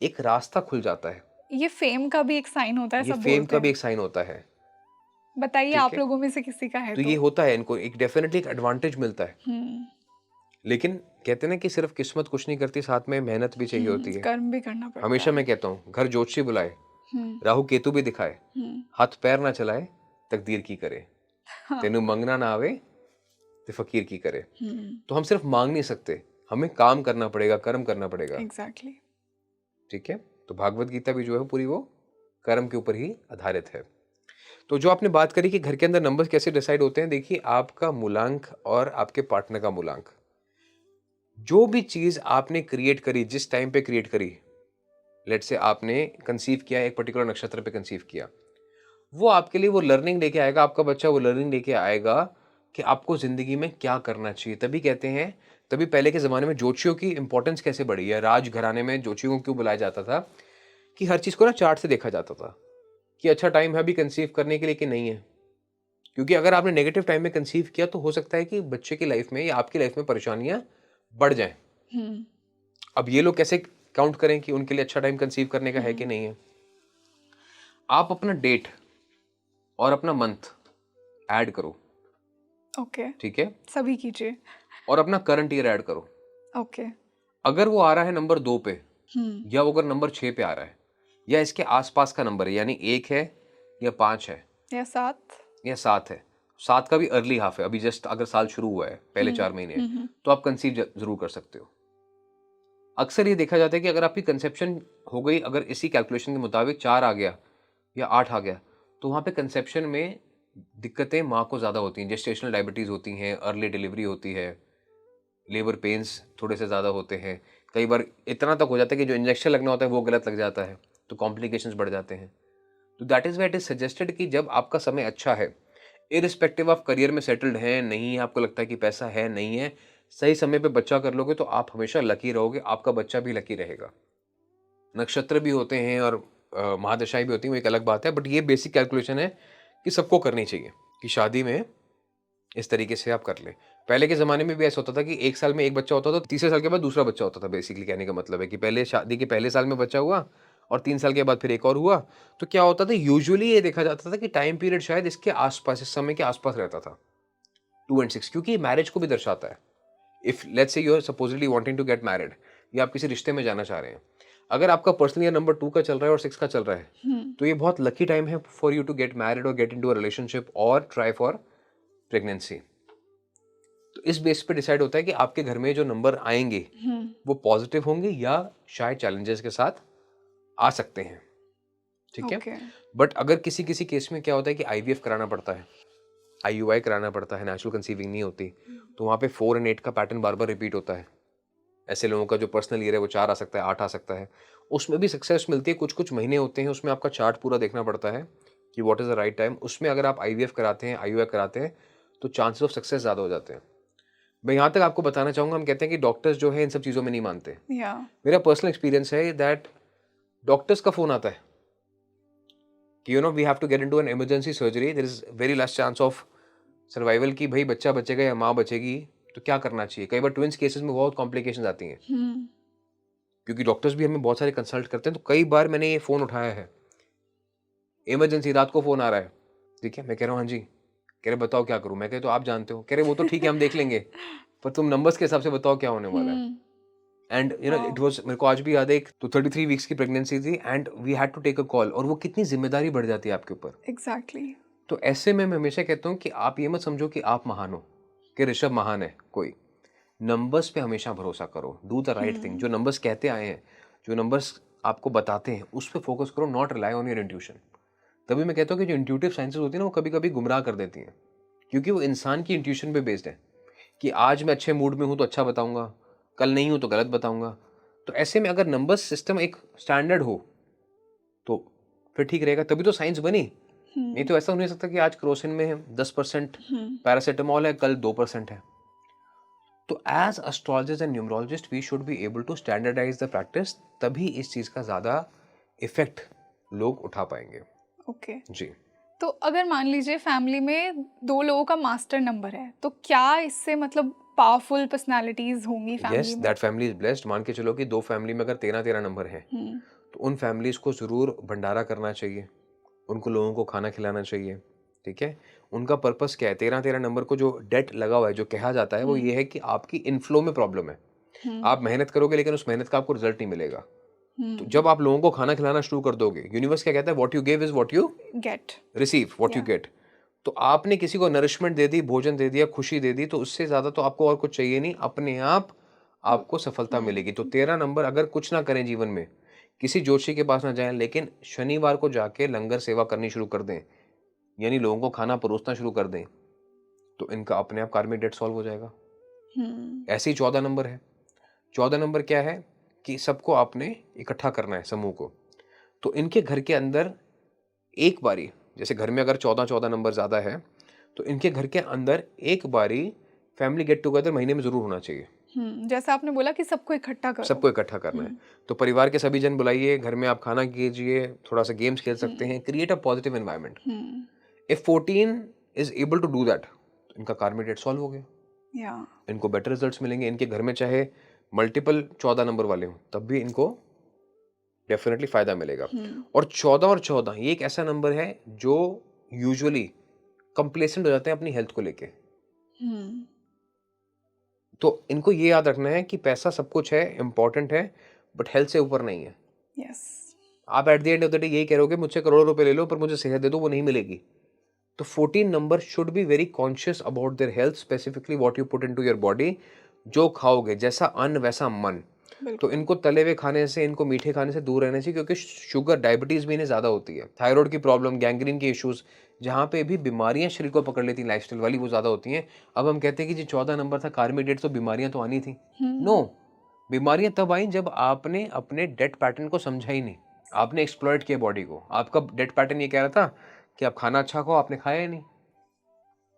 एक रास्ता खुल जाता है। ये फेम का भी एक साइन होता है, ये सब फेम बोलते का भी हैं। एक साइन होता है। बताइए ठीक आप है, लोगों में से किसी का है तो ये होता है, इनको एक डेफिनेटली एक एडवांटेज मिलता है। लेकिन कहते हैं ना कि सिर्फ किस्मत कुछ नहीं करती, साथ में मेहनत भी चाहिए होती है। कर्म भी करना पड़ता हमेशा है। मैं कहता हूँ, घर ज्योतिषी बुलाए, राहु केतु भी दिखाए, हाथ पैर ना चलाए, तकदीर की करे, तेनू मंगना ना आवे तो फकीर की करे। तो हम सिर्फ मांग नहीं सकते, हमें काम करना पड़ेगा, कर्म करना पड़ेगा। एग्जैक्टली। ठीक है, तो भागवत गीता भी जो है पूरी वो कर्म के ऊपर ही आधारित है। तो जो आपने बात करी कि घर के अंदर नंबर्स कैसे डिसाइड होते हैं, देखिए आपका मूलांक और आपके पार्टनर का मूलांक, जो भी चीज आपने क्रिएट करी, जिस टाइम पे क्रिएट करी, लेट से आपने कंसीव किया, एक पर्टिकुलर नक्षत्र पे कंसीव किया, वो आपके लिए वो लर्निंग लेके आएगा। आपका बच्चा वो लर्निंग लेके आएगा कि आपको जिंदगी में क्या करना चाहिए। तभी कहते हैं, तभी पहले के जमाने में ज्योतिषियों की इंपॉर्टेंस कैसे बढ़ी है। राज घराने में ज्योतिषियों को क्यों बुलाया जाता था कि हर चीज को ना चार्ट से देखा जाता था कि अच्छा टाइम है अभी कंसीव करने के लिए कि नहीं है। क्योंकि अगर आपने नेगेटिव टाइम में कंसीव किया तो हो सकता है कि बच्चे की लाइफ में या आपकी लाइफ में परेशानियां बढ़ जाएं। अब ये लोग कैसे काउंट करें कि उनके लिए अच्छा टाइम कंसीव करने का है कि नहीं है। आप अपना डेट और अपना मंथ ऐड करो, ओके, ठीक है, सभी कीजिए। और अपना करंट ईयर ऐड करो। ओके। अगर वो आ रहा है नंबर 2 पे, या वो अगर नंबर 6 पे आ रहा है, या इसके आसपास का नंबर है, यानी 1 है या 5 है या 7 या 7 है, 7 का भी अर्ली हाफ है, अभी जस्ट अगर साल शुरू हुआ है, पहले 4 महीने हैं, तो आप कंसीव जरूर कर सकते हो। अक्सर ये देखा जाता है कि अगर आपकी कंसेप्शन हो गई, अगर इसी कैलकुलेशन के मुताबिक 4 आ गया या 8 आ गया, तो वहाँ पे कंसेप्शन में दिक्कतें माँ को ज़्यादा होती हैं। जेस्टेशनल डायबिटीज़ होती हैं, अर्ली डिलीवरी होती है, लेबर पेन्स थोड़े से ज़्यादा होते हैं, कई बार इतना तक हो जाता है कि जो इंजेक्शन लगना होता है वो गलत लग जाता है, तो कॉम्प्लिकेशंस बढ़ जाते हैं। तो that is why it is suggested कि जब आपका समय अच्छा है, इरिस्पेक्टिव ऑफ करियर में सेटल्ड हैं नहीं है, आपको लगता है कि पैसा है नहीं है, सही समय पे बच्चा कर लोगे तो आप हमेशा लकी रहोगे, आपका बच्चा भी लकी रहेगा। नक्षत्र भी होते हैं और महादशाएं भी होती हैं, वो एक अलग बात है, बट ये बेसिक कैलकुलेशन है कि सबको करनी चाहिए कि शादी में इस तरीके से आप कर लें। पहले के ज़माने में भी ऐसा होता था कि 1 साल में एक बच्चा होता था, तीसरे साल के बाद दूसरा बच्चा होता था। बेसिकली कहने का मतलब है कि पहले शादी के पहले साल में बच्चा हुआ और 3 साल के बाद फिर एक और हुआ। तो क्या होता था, यूजुअली ये देखा जाता था कि टाइम पीरियड शायद इसके आसपास, इस समय के आसपास रहता था, 2 and 6, क्योंकि मैरिज को भी दर्शाता है। If let's say you are supposedly wanting to get married, या आप किसी रिश्ते में जाना चाह रहे हैं, अगर आपका पर्सनल ईयर नंबर 2 का चल रहा है और 6 का चल रहा है, तो ये बहुत लकी टाइम है for you to get married और गेट इनटू अ रिलेशनशिप और ट्राई फॉर प्रेगनेंसी। तो इस बेस पे डिसाइड होता है कि आपके घर में जो नंबर आएंगे वो पॉजिटिव होंगे या शायद चैलेंजेस के साथ आ सकते हैं। ठीक है, बट अगर किसी किसी केस में क्या होता है कि आईवीएफ कराना पड़ता है, आईयूआई कराना पड़ता है, नेचुरल कंसीविंग नहीं होती, तो वहाँ पे 4 and 8 का पैटर्न बार बार रिपीट होता है। ऐसे लोगों का जो पर्सनल ईयर है वो 4 आ सकता है, 8 आ सकता है, उसमें भी सक्सेस मिलती है। कुछ कुछ महीने होते हैं, उसमें आपका चार्ट पूरा देखना पड़ता है कि what is the right time. उसमें अगर आप आईवीएफ कराते हैं, आईयूआई कराते हैं, तो चांसेस ऑफ सक्सेस ज़्यादा हो जाते हैं। मैं यहाँ तक आपको बताना चाहूँगा, हम कहते हैं कि डॉक्टर्स जो है इन सब चीज़ों में नहीं मानते। मेरा पर्सनल एक्सपीरियंस है दैट डॉक्टर्स का फ़ोन आता है कि you know we have to get into an emergency surgery, there is very less chance of survival की भाई बच्चा बचेगा या माँ बचेगी, तो क्या करना चाहिए। कई बार ट्विंस केसेस में बहुत कॉम्प्लिकेशंस आती हैं, क्योंकि डॉक्टर्स भी हमें बहुत सारे कंसल्ट करते हैं। तो कई बार मैंने ये फ़ोन उठाया है, इमरजेंसी, रात को फ़ोन आ रहा है, ठीक है, मैं कह रहा हूँ हाँ जी, कह रहे बताओ क्या करूँ, मैं कह तो आप जानते हो, कह रहे वो तो ठीक है हम देख लेंगे, पर तुम नंबर्स के हिसाब से बताओ क्या होने वाला है। And you know it was, मेरे को आज भी याद है, तो 33 वीक्स की प्रेगनेंसी थी and we had to take a call, और वो कितनी जिम्मेदारी बढ़ जाती है आपके ऊपर। एग्जैक्टली। तो ऐसे में मैं हमेशा कहता हूँ कि आप ये मत समझो कि आप महान हो, कि ऋषभ महान है कोई। नंबर्स पे हमेशा भरोसा करो, डू द राइट थिंग। जो नंबर्स कहते आए हैं, जो नंबर्स आपको बताते हैं, उस पर फोकस करो, not rely on your intuition. तभी मैं कहता हूँ कि जो इंट्यूटिव साइंसेस होती है ना वो कभी कभी गुमराह कर देती हैं, क्योंकि वो इंसान की इंट्यूशन पे बेस्ड है कि आज मैं अच्छे मूड में हूँ तो अच्छा बताऊंगा, कल नहीं हूँ तो गलत बताऊंगा। तो ऐसे में अगर नंबर सिस्टम एक स्टैंडर्ड हो तो फिर ठीक रहेगा, तभी तो साइंस बनी। नहीं तो ऐसा नहीं हो सकता कि आज क्रोसिन में 10% पैरासीटामोल है, कल 2% है। तो as astrologist and numerologist we should be able to standardise the practice, तभी इस चीज का ज्यादा इफेक्ट लोग उठा पाएंगे। ओके जी। तो अगर मान लीजिए फैमिली में 2 लोगों का मास्टर नंबर है, तो क्या इससे मतलब पावरफुल पर्सनालिटीज होंगी फैमिली यस, में? That family is blessed. मान के चलो कि 2 फैमिली में अगर 13-13 नंबर है तो उन फैमिलीज को जरूर भंडारा करना चाहिए, उनको लोगों को खाना खिलाना चाहिए। ठीक है, उनका पर्पस क्या है? 13-13 नंबर को जो डेट लगा हुआ है, जो कहा जाता है वो ये है कि आपकी इनफ्लो में प्रॉब्लम है। आप मेहनत करोगे लेकिन उस मेहनत का आपको रिजल्ट नहीं मिलेगा। तो जब आप लोगों को खाना खिलाना शुरू कर दोगे, यूनिवर्स क्या कहता है? What you give is what you get. Receive, what you get. तो आपने किसी को नरिशमेंट दे दी, भोजन दे दिया, खुशी दे दी, तो उससे ज्यादा तो आपको और कुछ चाहिए नहीं, अपने आप आपको सफलता मिलेगी। तो 13 नंबर अगर कुछ ना करें जीवन में, किसी जोशी के पास ना जाएं, लेकिन शनिवार को जाके लंगर सेवा करनी शुरू कर दें, यानी लोगों को खाना परोसना शुरू कर दें, तो इनका अपने आप कार्मिक डेट सॉल्व हो जाएगा। ऐसे ही 14 नंबर है। 14 नंबर क्या है कि सबको आपने इकट्ठा करना है, समूह को। तो इनके घर के अंदर एक बारी, जैसे घर में अगर 14 नंबर ज़्यादा है तो इनके घर के अंदर एक बारी फैमिली गेट टुगेदर महीने में ज़रूर होना चाहिए। जैसा आपने बोला कि सबको इकट्ठा करो। सबको इकट्ठा करना है, तो परिवार के सभी जन बुलाइए, घर में आप खाना कीजिए, थोड़ा सा गेम्स खेल सकते हैं, create a positive environment. If 14 is able to do that, तो इनका कार्मिक डेट सॉल्व हो गया, इनको बेटर रिजल्ट्स मिलेंगे। इनके घर में चाहे मल्टीपल 14 नंबर वाले हों, तब भी इनको डेफिनेटली फायदा मिलेगा। और 14 ये एक ऐसा नंबर है जो यूजुअली कंप्लेसेंट हो जाते हैं अपनी हेल्थ को लेके। तो इनको ये याद रखना है कि पैसा सब कुछ है, इंपॉर्टेंट है, बट हेल्थ से ऊपर नहीं है। यस। आप at the end of the day यही कह रहे मुझसे करोड़ों रुपए ले लो पर मुझे सेहत दे दो, वो नहीं मिलेगी। तो 14 number should be very conscious about their health, specifically what you put into your body. जो खाओगे, जैसा अन्न वैसा मन। तो इनको तले हुए खाने से, इनको मीठे खाने से दूर रहना चाहिए, क्योंकि शुगर, डायबिटीज भी इन्हें ज्यादा होती है, थायराइड की प्रॉब्लम, गैंग्रीन के इश्यूज, जहाँ पे भी बीमारियां शरीर को पकड़ लेती हैं लाइफस्टाइल वाली, वो ज्यादा होती हैं। अब हम कहते हैं कि जी 14 नंबर था कार्मिक डेट, तो बीमारियां तो आनी थी। नो, बीमारियां तब आई जब आपने अपने डेट पैटर्न को समझा ही नहीं, आपने एक्सप्लॉइट किया बॉडी को। आपका डेट पैटर्न ये कह रहा था कि आप खाना अच्छा खाओ, आपने खाया ही नहीं।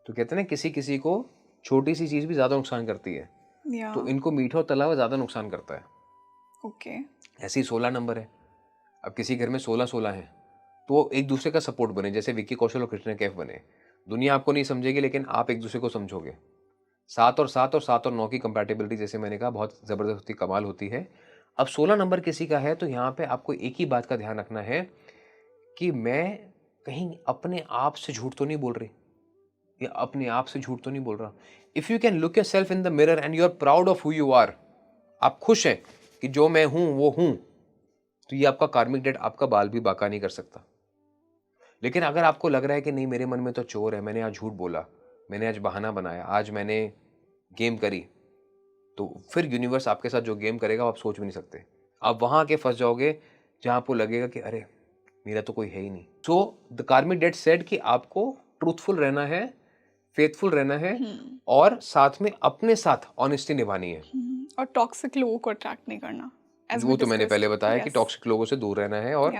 तो कहते हैं ना, किसी किसी को छोटी सी चीज भी ज्यादा नुकसान करती है, तो इनको मीठा और तला हुआ ज्यादा नुकसान करता है। ओके। ऐसे ही 16 नंबर है। अब किसी घर में 16 है तो एक दूसरे का सपोर्ट बने, जैसे विक्की कौशल और कटरीना कैफ बने। दुनिया आपको नहीं समझेगी लेकिन आप एक दूसरे को समझोगे। 7 और 7 और 7 और 9 की कंपैटिबिलिटी, जैसे मैंने कहा, बहुत जबरदस्ती कमाल होती है। अब 16 नंबर किसी का है तो यहाँ पे आपको एक ही बात का ध्यान रखना है कि मैं कहीं अपने आप से झूठ तो नहीं बोल रही, या अपने आप से झूठ तो नहीं बोल रहा। If you can look yourself in the mirror and you are proud of who you are, आप खुश हैं कि जो मैं हूं वो हूं, तो ये आपका कार्मिक डेट आपका बाल भी बाका नहीं कर सकता। लेकिन अगर आपको लग रहा है कि नहीं, मेरे मन में तो चोर है, मैंने आज झूठ बोला, मैंने आज बहाना बनाया, आज मैंने गेम करी, तो फिर यूनिवर्स आपके साथ जो गेम करेगा आप सोच भी नहीं सकते। आप वहां आके फंस जाओगे जहां आपको लगेगा कि अरे मेरा तो कोई है ही नहीं। So the karmic debt said कि आपको ट्रूथफुल रहना है, फेथफुल रहना है, और साथ में अपने साथ ऑनेस्टी निभानी है। और टॉक्सिक लोगों को अट्रैक्ट नहीं करना, वो तो मैंने पहले बताया कि टॉक्सिक लोगों से दूर रहना है, और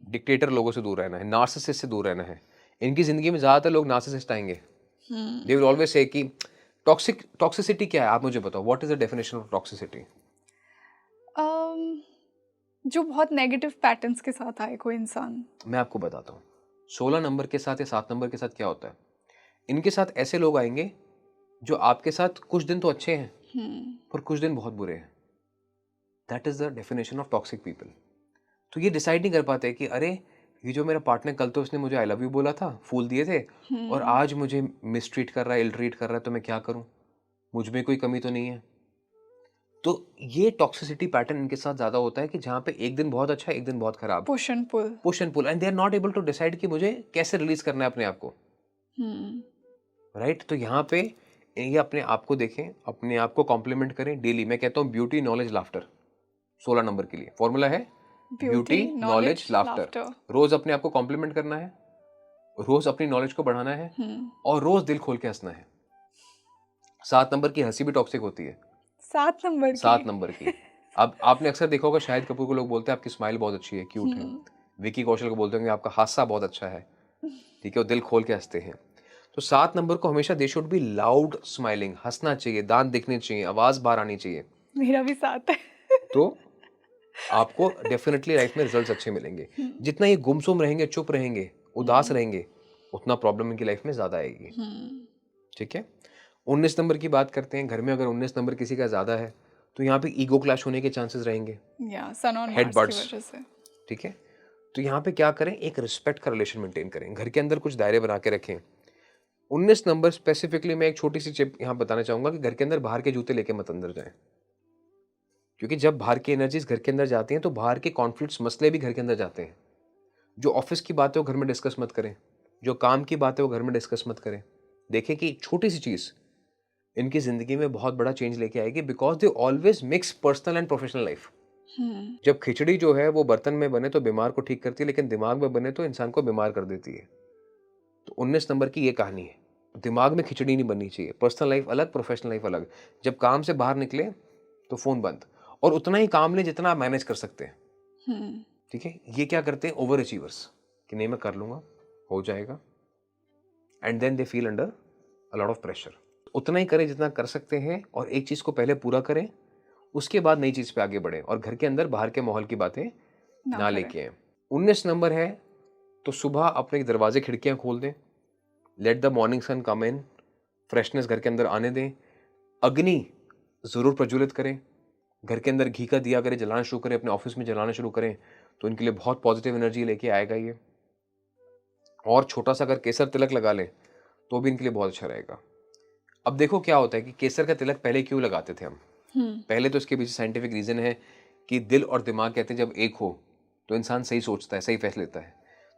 डिक्टेटर लोगों से दूर रहना है, नार्सिसिस्ट से दूर रहना है। इनकी जिंदगी में ज्यादातर लोग नार्सिसिस्ट आएंगे। दे विल ऑलवेज से कि टॉक्सिसिटी क्या है, आप मुझे बताओ, what is the definition of toxicity? जो बहुत नेगेटिव पैटर्न्स के साथ आए कोई इंसान। मैं आपको बताता हूँ 16 नंबर के साथ या 7 नंबर के साथ क्या होता है। इनके साथ ऐसे लोग आएंगे जो आपके साथ कुछ दिन तो अच्छे हैं पर कुछ दिन बहुत बुरे हैं। That is the definition of toxic people. तो ये डिसाइड नहीं कर पाते कि अरे ये जो मेरा पार्टनर, कल तो उसने मुझे आई लव यू बोला था, फूल दिए थे, और आज मुझे मिसट्रीट कर रहा है, इल ट्रीट कर रहा है, तो मैं क्या करूं, मुझ में कोई कमी तो नहीं है। तो ये टॉक्सिसिटी पैटर्न इनके साथ ज्यादा होता है कि जहां पे एक दिन बहुत अच्छा है, एक दिन बहुत खराब, push and pull, and they are not able to decide कि मुझे कैसे रिलीज करना है अपने आप को। राइट? तो यहाँ पे ये अपने आप को देखें, अपने आप को कॉम्प्लीमेंट करें डेली। मैं कहता हूँ ब्यूटी, नॉलेज, लाफ्टर 16 नंबर के लिए फॉर्मूला है ब्यूटी, नॉलेज, लाफ्टर। रोज अपने आप को कॉम्प्लीमेंट करना है, रोज अपनी नॉलेज को बढ़ाना है और रोज दिल खोल के हंसना है। 7 नंबर की हंसी भी टॉक्सिक होती है। 7 नंबर 7 नंबर की। अब आपने अक्सर देखा होगा, शाहिद कपूर को लोग बोलते हैं आपकी स्माइल बहुत अच्छी है, क्यूट है। विकी कौशल को बोलते होंगे आपका हादसा बहुत अच्छा है, ठीक है, वो दिल खोल के हंसते हैं। तो 7 नंबर को हमेशा दे शुड बी लाउड स्माइलिंग, हंसना चाहिए, दांत दिखने चाहिए, आवाज बाहर आनी चाहिए। मेरा भी 7 है। तो आपको डेफिनेटली लाइफ में रिजल्ट्स अच्छे मिलेंगे। जितना ये गुमसुम रहेंगे, चुप रहेंगे, उदास रहेंगे, उतना प्रॉब्लम इनकी लाइफ में ज्यादा आएगी। ठीक है। 19 नंबर की बात करते हैं। घर में अगर 19 नंबर किसी का ज्यादा है तो यहाँ पे ईगो क्लैश होने के चांसेस रहेंगे, हेड बर्ड्स। ठीक है। तो यहाँ पे क्या करें, एक रिस्पेक्ट का रिलेशन मेंटेन करें, घर के अंदर कुछ दायरे बना के रखें। 19 नंबर स्पेसिफिकली मैं एक छोटी सी टिप यहाँ बताना चाहूंगा कि घर के अंदर बाहर के जूते लेके मत अंदर जाएं, क्योंकि जब बाहर की एनर्जीज घर के अंदर जाती हैं तो बाहर के कॉन्फ्लिक्ट्स, मसले भी घर के अंदर जाते हैं। जो ऑफिस की बात है वो घर में डिस्कस मत करें, जो काम की बात है वो घर में डिस्कस मत करें। देखें कि छोटी सी चीज इनकी जिंदगी में बहुत बड़ा चेंज लेके आएगी, because they always mix personal and professional life. जब खिचड़ी जो है वो बर्तन में बने तो बीमार को ठीक करती है, लेकिन दिमाग में बने तो इंसान को बीमार कर देती है। तो 19 नंबर की ये कहानी है, दिमाग में खिचड़ी नहीं बननी चाहिए, पर्सनल लाइफ अलग, प्रोफेशनल लाइफ अलग। जब काम से बाहर निकले तो फोन बंद, और उतना ही काम लें जितना आप मैनेज कर सकते हैं। ठीक है। ये क्या करते हैं, ओवर अचीवर्स, कि नहीं मैं कर लूंगा, हो जाएगा, and then they feel under a lot of pressure. उतना ही करें जितना कर सकते हैं, और एक चीज को पहले पूरा करें, उसके बाद नई चीज पे आगे बढ़े, और घर के अंदर बाहर के माहौल की बातें ना लेके आए। 19 नंबर है तो सुबह अपने दरवाजे खिड़कियां खोल दें, let the morning sun come in, freshness घर के अंदर आने दें। अग्नि जरूर प्रज्वलित करें, घर के अंदर घी का दिया करें, जलाना शुरू करें, अपने ऑफिस में जलाना शुरू करें, तो इनके लिए बहुत पॉजिटिव एनर्जी लेके आएगा ये। और छोटा सा अगर केसर तिलक लगा लें तो भी इनके लिए बहुत अच्छा रहेगा। अब देखो क्या होता है कि केसर का तिलक पहले क्यों लगाते थे हम। पहले तो इसके पीछे साइंटिफिक रीजन है कि दिल और दिमाग कहते हैं जब एक हो तो इंसान सही सोचता है, सही फैसले लेता है।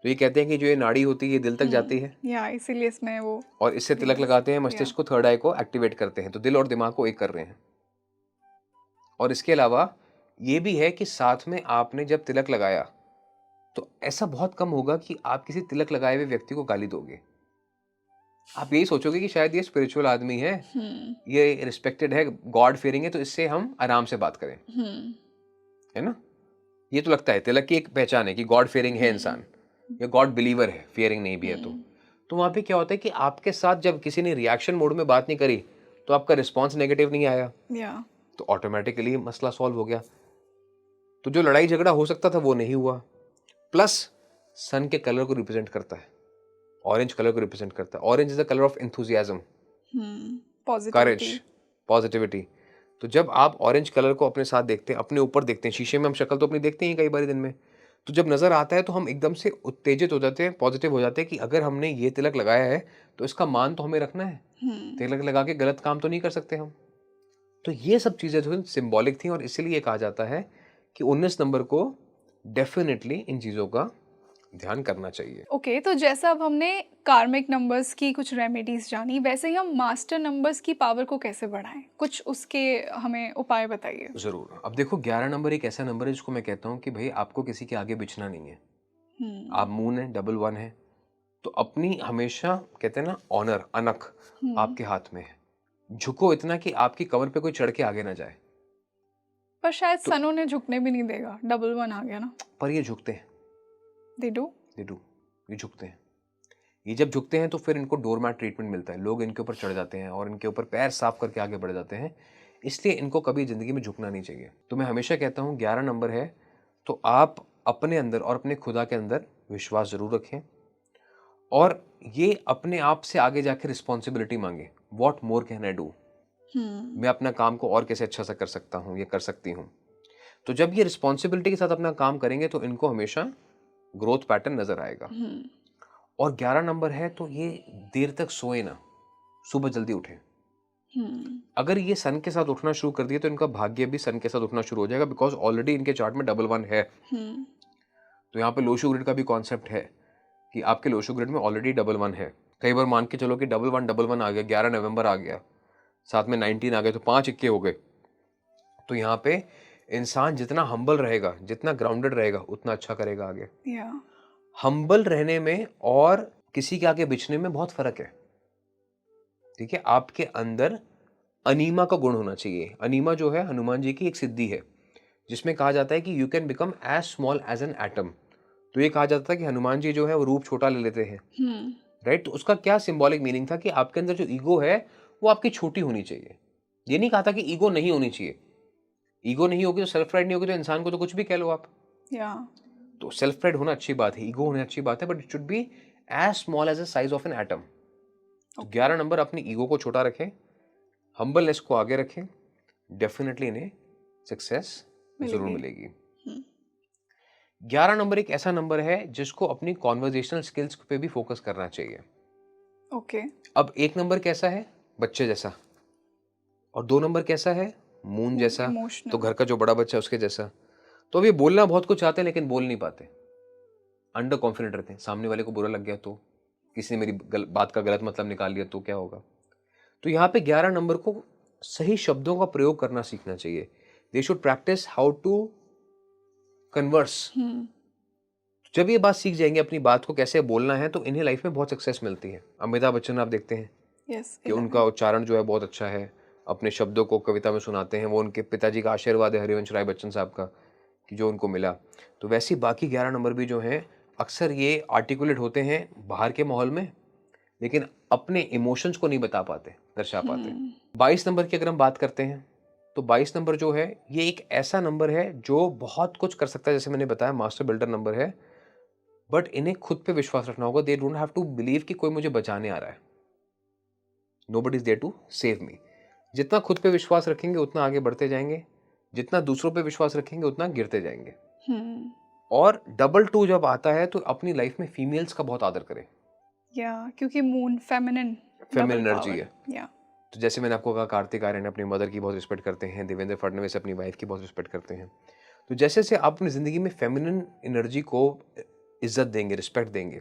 तो ये कहते हैं कि जो ये नाड़ी होती है ये दिल तक जाती है, या इसीलिए इसमें वो, और इससे तिलक लगाते हैं, मस्तिष्क को, थर्ड आई को एक्टिवेट करते हैं, तो दिल और दिमाग को एक कर रहे हैं। और इसके अलावा ये भी है कि साथ में आपने जब तिलक लगाया तो ऐसा बहुत कम होगा कि आप किसी तिलक लगाए हुए व्यक्ति को गाली दोगे। आप यही सोचोगे कि शायद ये स्पिरिचुअल आदमी है, ये रिस्पेक्टेड है, गॉड फेयरिंग है, तो इससे हम आराम से बात करें, है ना। ये तो लगता है तिलक की एक पहचान है कि गॉड फेयरिंग है इंसान, या गॉड बिलीवर है, फेयरिंग नहीं भी है। तो वहां पे क्या होता है कि आपके साथ जब किसी ने रिएक्शन मोड में बात नहीं करी तो आपका रिस्पॉन्स नेगेटिव नहीं आया, तो ऑटोमेटिकली मसला सॉल्व हो गया। तो जो लड़ाई झगड़ा हो सकता था वो नहीं हुआ। प्लस सन के कलर को रिप्रेजेंट करता है, ऑरेंज कलर को रिप्रेजेंट करता है। Orange is the colour of enthusiasm, courage, positivity. तो जब आप ऑरेंज कलर को अपने साथ देखते हैं, अपने ऊपर देखते हैं, शीशे में हम शक्ल तो अपनी देखते हैं कई बार दिन में, तो जब नजर आता है तो हम एकदम से उत्तेजित हो जाते हैं, पॉजिटिव हो जाते हैं कि अगर हमने ये तिलक लगाया है तो इसका मान तो हमें रखना है, तिलक लगा के गलत काम तो नहीं कर सकते हम। तो ये सब चीजें जो सिंबॉलिक थी, और इसीलिए कहा जाता है कि 19 नंबर को डेफिनेटली इन चीजों का ध्यान करना चाहिए। ओके, तो जैसा अब हमने कार्मिक नंबर्स की कुछ रेमेडीज जानी, वैसे ही हम मास्टर नंबर्स की पावर को कैसे बढ़ाएं, कुछ उसके हमें उपाय बताइए। जरूर। अब देखो 11 नंबर एक ऐसा नंबर है जिसको मैं कहता हूँ कि भाई आपको किसी के आगे बिछना नहीं है। आप मून है, डबल 1 है, तो अपनी हमेशा कहते हैं ना ऑनर, अनख आपके हाथ में है। झुको इतना कि आपकी कमर पे कोई चढ़ के आगे ना जाए। पर शायद सनो ने झुकने भी नहीं देगा, डबल 1 आ गया ना। पर ये झुकते हैं, दे डू, ये झुकते हैं। ये जब झुकते हैं तो फिर इनको डोरमैट ट्रीटमेंट मिलता है, लोग इनके ऊपर चढ़ जाते हैं और इनके ऊपर पैर साफ करके आगे बढ़ जाते हैं। इसलिए इनको कभी जिंदगी में झुकना नहीं चाहिए। तो मैं हमेशा कहता हूँ 11 नंबर है तो आप अपने अंदर और अपने खुदा के अंदर विश्वास जरूर रखें, और ये अपने आप से आगे जाके रिस्पॉन्सिबिलिटी मांगे, what more can I do, मैं अपना काम को और कैसे अच्छा सा कर सकता हूँ, ये कर सकती हूँ। तो जब ये रिस्पॉन्सिबिलिटी के साथ अपना काम करेंगे तो इनको हमेशा ग्रोथ पैटर्न नजर आएगा। और 11 नंबर है तो ये देर तक सोए ना, सुबह जल्दी उठे। अगर ये सन के साथ उठना शुरू कर दिए तो इनका भाग्य भी सन के साथ उठना शुरू हो जाएगा, बिकॉज ऑलरेडी इनके चार्ट में डबल 1 है। तो यहाँ पे लोशो ग्रिड का भी कॉन्सेप्ट है कि आपके लोशो ग्रिड में ऑलरेडी डबल 1 है। कई बार मान के चलो कि डबल वन आ गया, 11 नवंबर आ गया, साथ में 19 आ गए, तो 5 इक्के हो गए। तो यहाँ पे इंसान जितना हम्बल रहेगा, जितना ग्राउंडेड रहेगा, उतना अच्छा करेगा आगे। या हम्बल रहने में और किसी के आगे बिछने में बहुत फर्क है, ठीक है। आपके अंदर अनीमा का गुण होना चाहिए। अनीमा जो है हनुमान जी की एक सिद्धि है, जिसमें कहा जाता है कि you can become as small as an atom. तो ये कहा जाता है कि हनुमान जी जो है वो रूप छोटा ले लेते हैं, राइट। तो उसका क्या सिंबॉलिक मीनिंग था कि आपके अंदर जो ईगो है वो आपकी छोटी होनी चाहिए। ये नहीं कहा था कि ईगो नहीं होनी चाहिए। ईगो नहीं होगी तो सेल्फ प्राइड नहीं होगी तो इंसान को तो कुछ भी कह लो आप। तो सेल्फ प्राइड होना अच्छी बात है, ईगो होना अच्छी बात है, but it should be as small as the size of an atom. तो 11 नंबर अपनी ईगो को छोटा रखें, हम्बलनेस को आगे रखें, डेफिनेटली इन्हें सक्सेस जरूर मिलेगी। 11 नंबर एक ऐसा नंबर है जिसको अपनी कॉन्वर्जेशनल स्किल्स पे भी फोकस करना चाहिए। ओके। अब 1 नंबर कैसा है, बच्चे जैसा, और 2 नंबर कैसा है, मून जैसा, तो घर का जो बड़ा बच्चा है उसके जैसा। तो अभी बोलना बहुत कुछ चाहते हैं लेकिन बोल नहीं पाते, अंडर कॉन्फिडेंट रहते हैं। सामने वाले को बुरा लग गया तो, किसी ने मेरी बात का गलत मतलब निकाल लिया तो क्या होगा। तो यहाँ पे 11 नंबर को सही शब्दों का प्रयोग करना सीखना चाहिए। They should practise how to converse. जब ये बात सीख जाएंगे अपनी बात को कैसे बोलना है, तो इन्हें लाइफ में बहुत सक्सेस मिलती है। अमिताभ बच्चन आप देखते हैं कि उनका उच्चारण जो है बहुत अच्छा है, अपने शब्दों को कविता में सुनाते हैं। वो उनके पिताजी का आशीर्वाद है, हरिवंश राय बच्चन साहब का, कि जो उनको मिला। तो वैसे बाकी 11 नंबर भी जो हैं अक्सर ये आर्टिकुलेट होते हैं बाहर के माहौल में, लेकिन अपने इमोशंस को नहीं बता पाते, दर्शा पाते। 22 नंबर की अगर हम बात करते हैं तो 22 नंबर जो है ये एक ऐसा नंबर है जो बहुत कुछ कर सकता है। जैसे मैंने बताया मास्टर बिल्डर नंबर है, बट इन्हें खुद पे विश्वास रखना होगा। They don't have to believe कि कोई मुझे बचाने आ रहा है, nobody is there to save me. जितना खुद पे विश्वास रखेंगे उतना आगे बढ़ते जाएंगे, जितना दूसरों पे विश्वास रखेंगे उतना गिरते जाएंगे। और डबल 2 जब आता है तो अपनी लाइफ में फीमेल्स का बहुत आदर करें। क्योंकि मून फेमिनिन एनर्जी है। तो जैसे मैंने आपको कहा, कार्तिक आर्यन अपनी मदर की बहुत रिस्पेक्ट करते हैं, देवेंद्र फडणवीस अपनी वाइफ की बहुत रिस्पेक्ट करते हैं। तो जैसे जैसे आप अपनी जिंदगी में फेमिनिन एनर्जी को इज्जत देंगे, रिस्पेक्ट देंगे,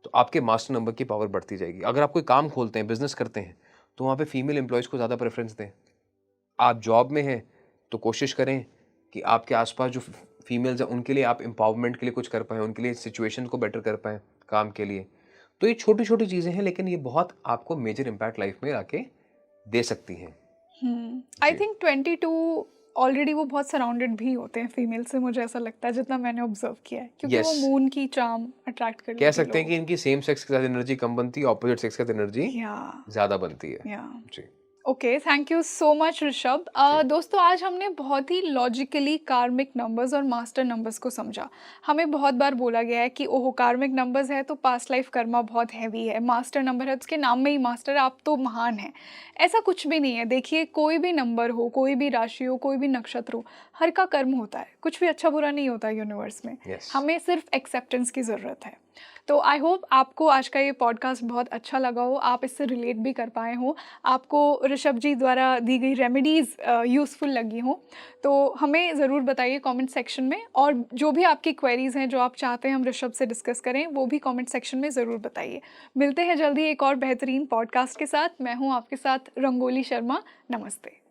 तो आपके मास्टर नंबर की पावर बढ़ती जाएगी। अगर आप कोई काम खोलते हैं, बिजनेस करते हैं, तो वहाँ पे फीमेल एम्प्लॉयज़ को ज़्यादा प्रेफरेंस दें। आप जॉब में हैं तो कोशिश करें कि आपके आसपास जो फीमेल्स हैं उनके लिए आप एम्पावरमेंट के लिए कुछ कर पाएँ, उनके लिए सिचुएशन को बेटर कर पाएँ काम के लिए। तो ये छोटी छोटी चीज़ें हैं, लेकिन ये बहुत आपको मेजर इम्पैक्ट लाइफ में आके दे सकती हैं। आई थिंक 22 ऑलरेडी वो बहुत सराउंडेड भी होते हैं फीमेल से, मुझे ऐसा लगता है जितना मैंने ऑब्जर्व किया है, क्योंकि वो मून की चार्म अट्रैक्ट करती है। कह सकते हैं कि इनकी सेम सेक्स के साथ एनर्जी कम बनती है, ऑपोजिट सेक्स के साथ एनर्जी ज़्यादा बनती है। जी। Okay, thank you so much Rishabh. दोस्तों, आज हमने बहुत ही लॉजिकली कार्मिक नंबर्स और मास्टर नंबर्स को समझा। हमें बहुत बार बोला गया है कि ओहो कार्मिक नंबर्स है तो पास्ट लाइफ कर्मा बहुत हैवी है, मास्टर नंबर है उसके नाम में ही मास्टर, आप तो महान हैं। ऐसा कुछ भी नहीं है। देखिए, कोई भी नंबर हो, कोई भी राशि हो, कोई भी नक्षत्र हो, हर का कर्म होता है। कुछ भी अच्छा बुरा नहीं होता यूनिवर्स में। हमें सिर्फ एक्सेप्टेंस की ज़रूरत है। तो आई होप आपको आज का ये पॉडकास्ट बहुत अच्छा लगा हो, आप इससे रिलेट भी कर पाए हो, आपको ऋषभ जी द्वारा दी गई रेमेडीज़ यूज़फुल लगी हो। तो हमें ज़रूर बताइए कमेंट सेक्शन में, और जो भी आपकी क्वेरीज़ हैं जो आप चाहते हैं हम ऋषभ से डिस्कस करें, वो भी कमेंट सेक्शन में ज़रूर बताइए। मिलते हैं जल्दी एक और बेहतरीन पॉडकास्ट के साथ। मैं हूँ आपके साथ रंगोली शर्मा। नमस्ते।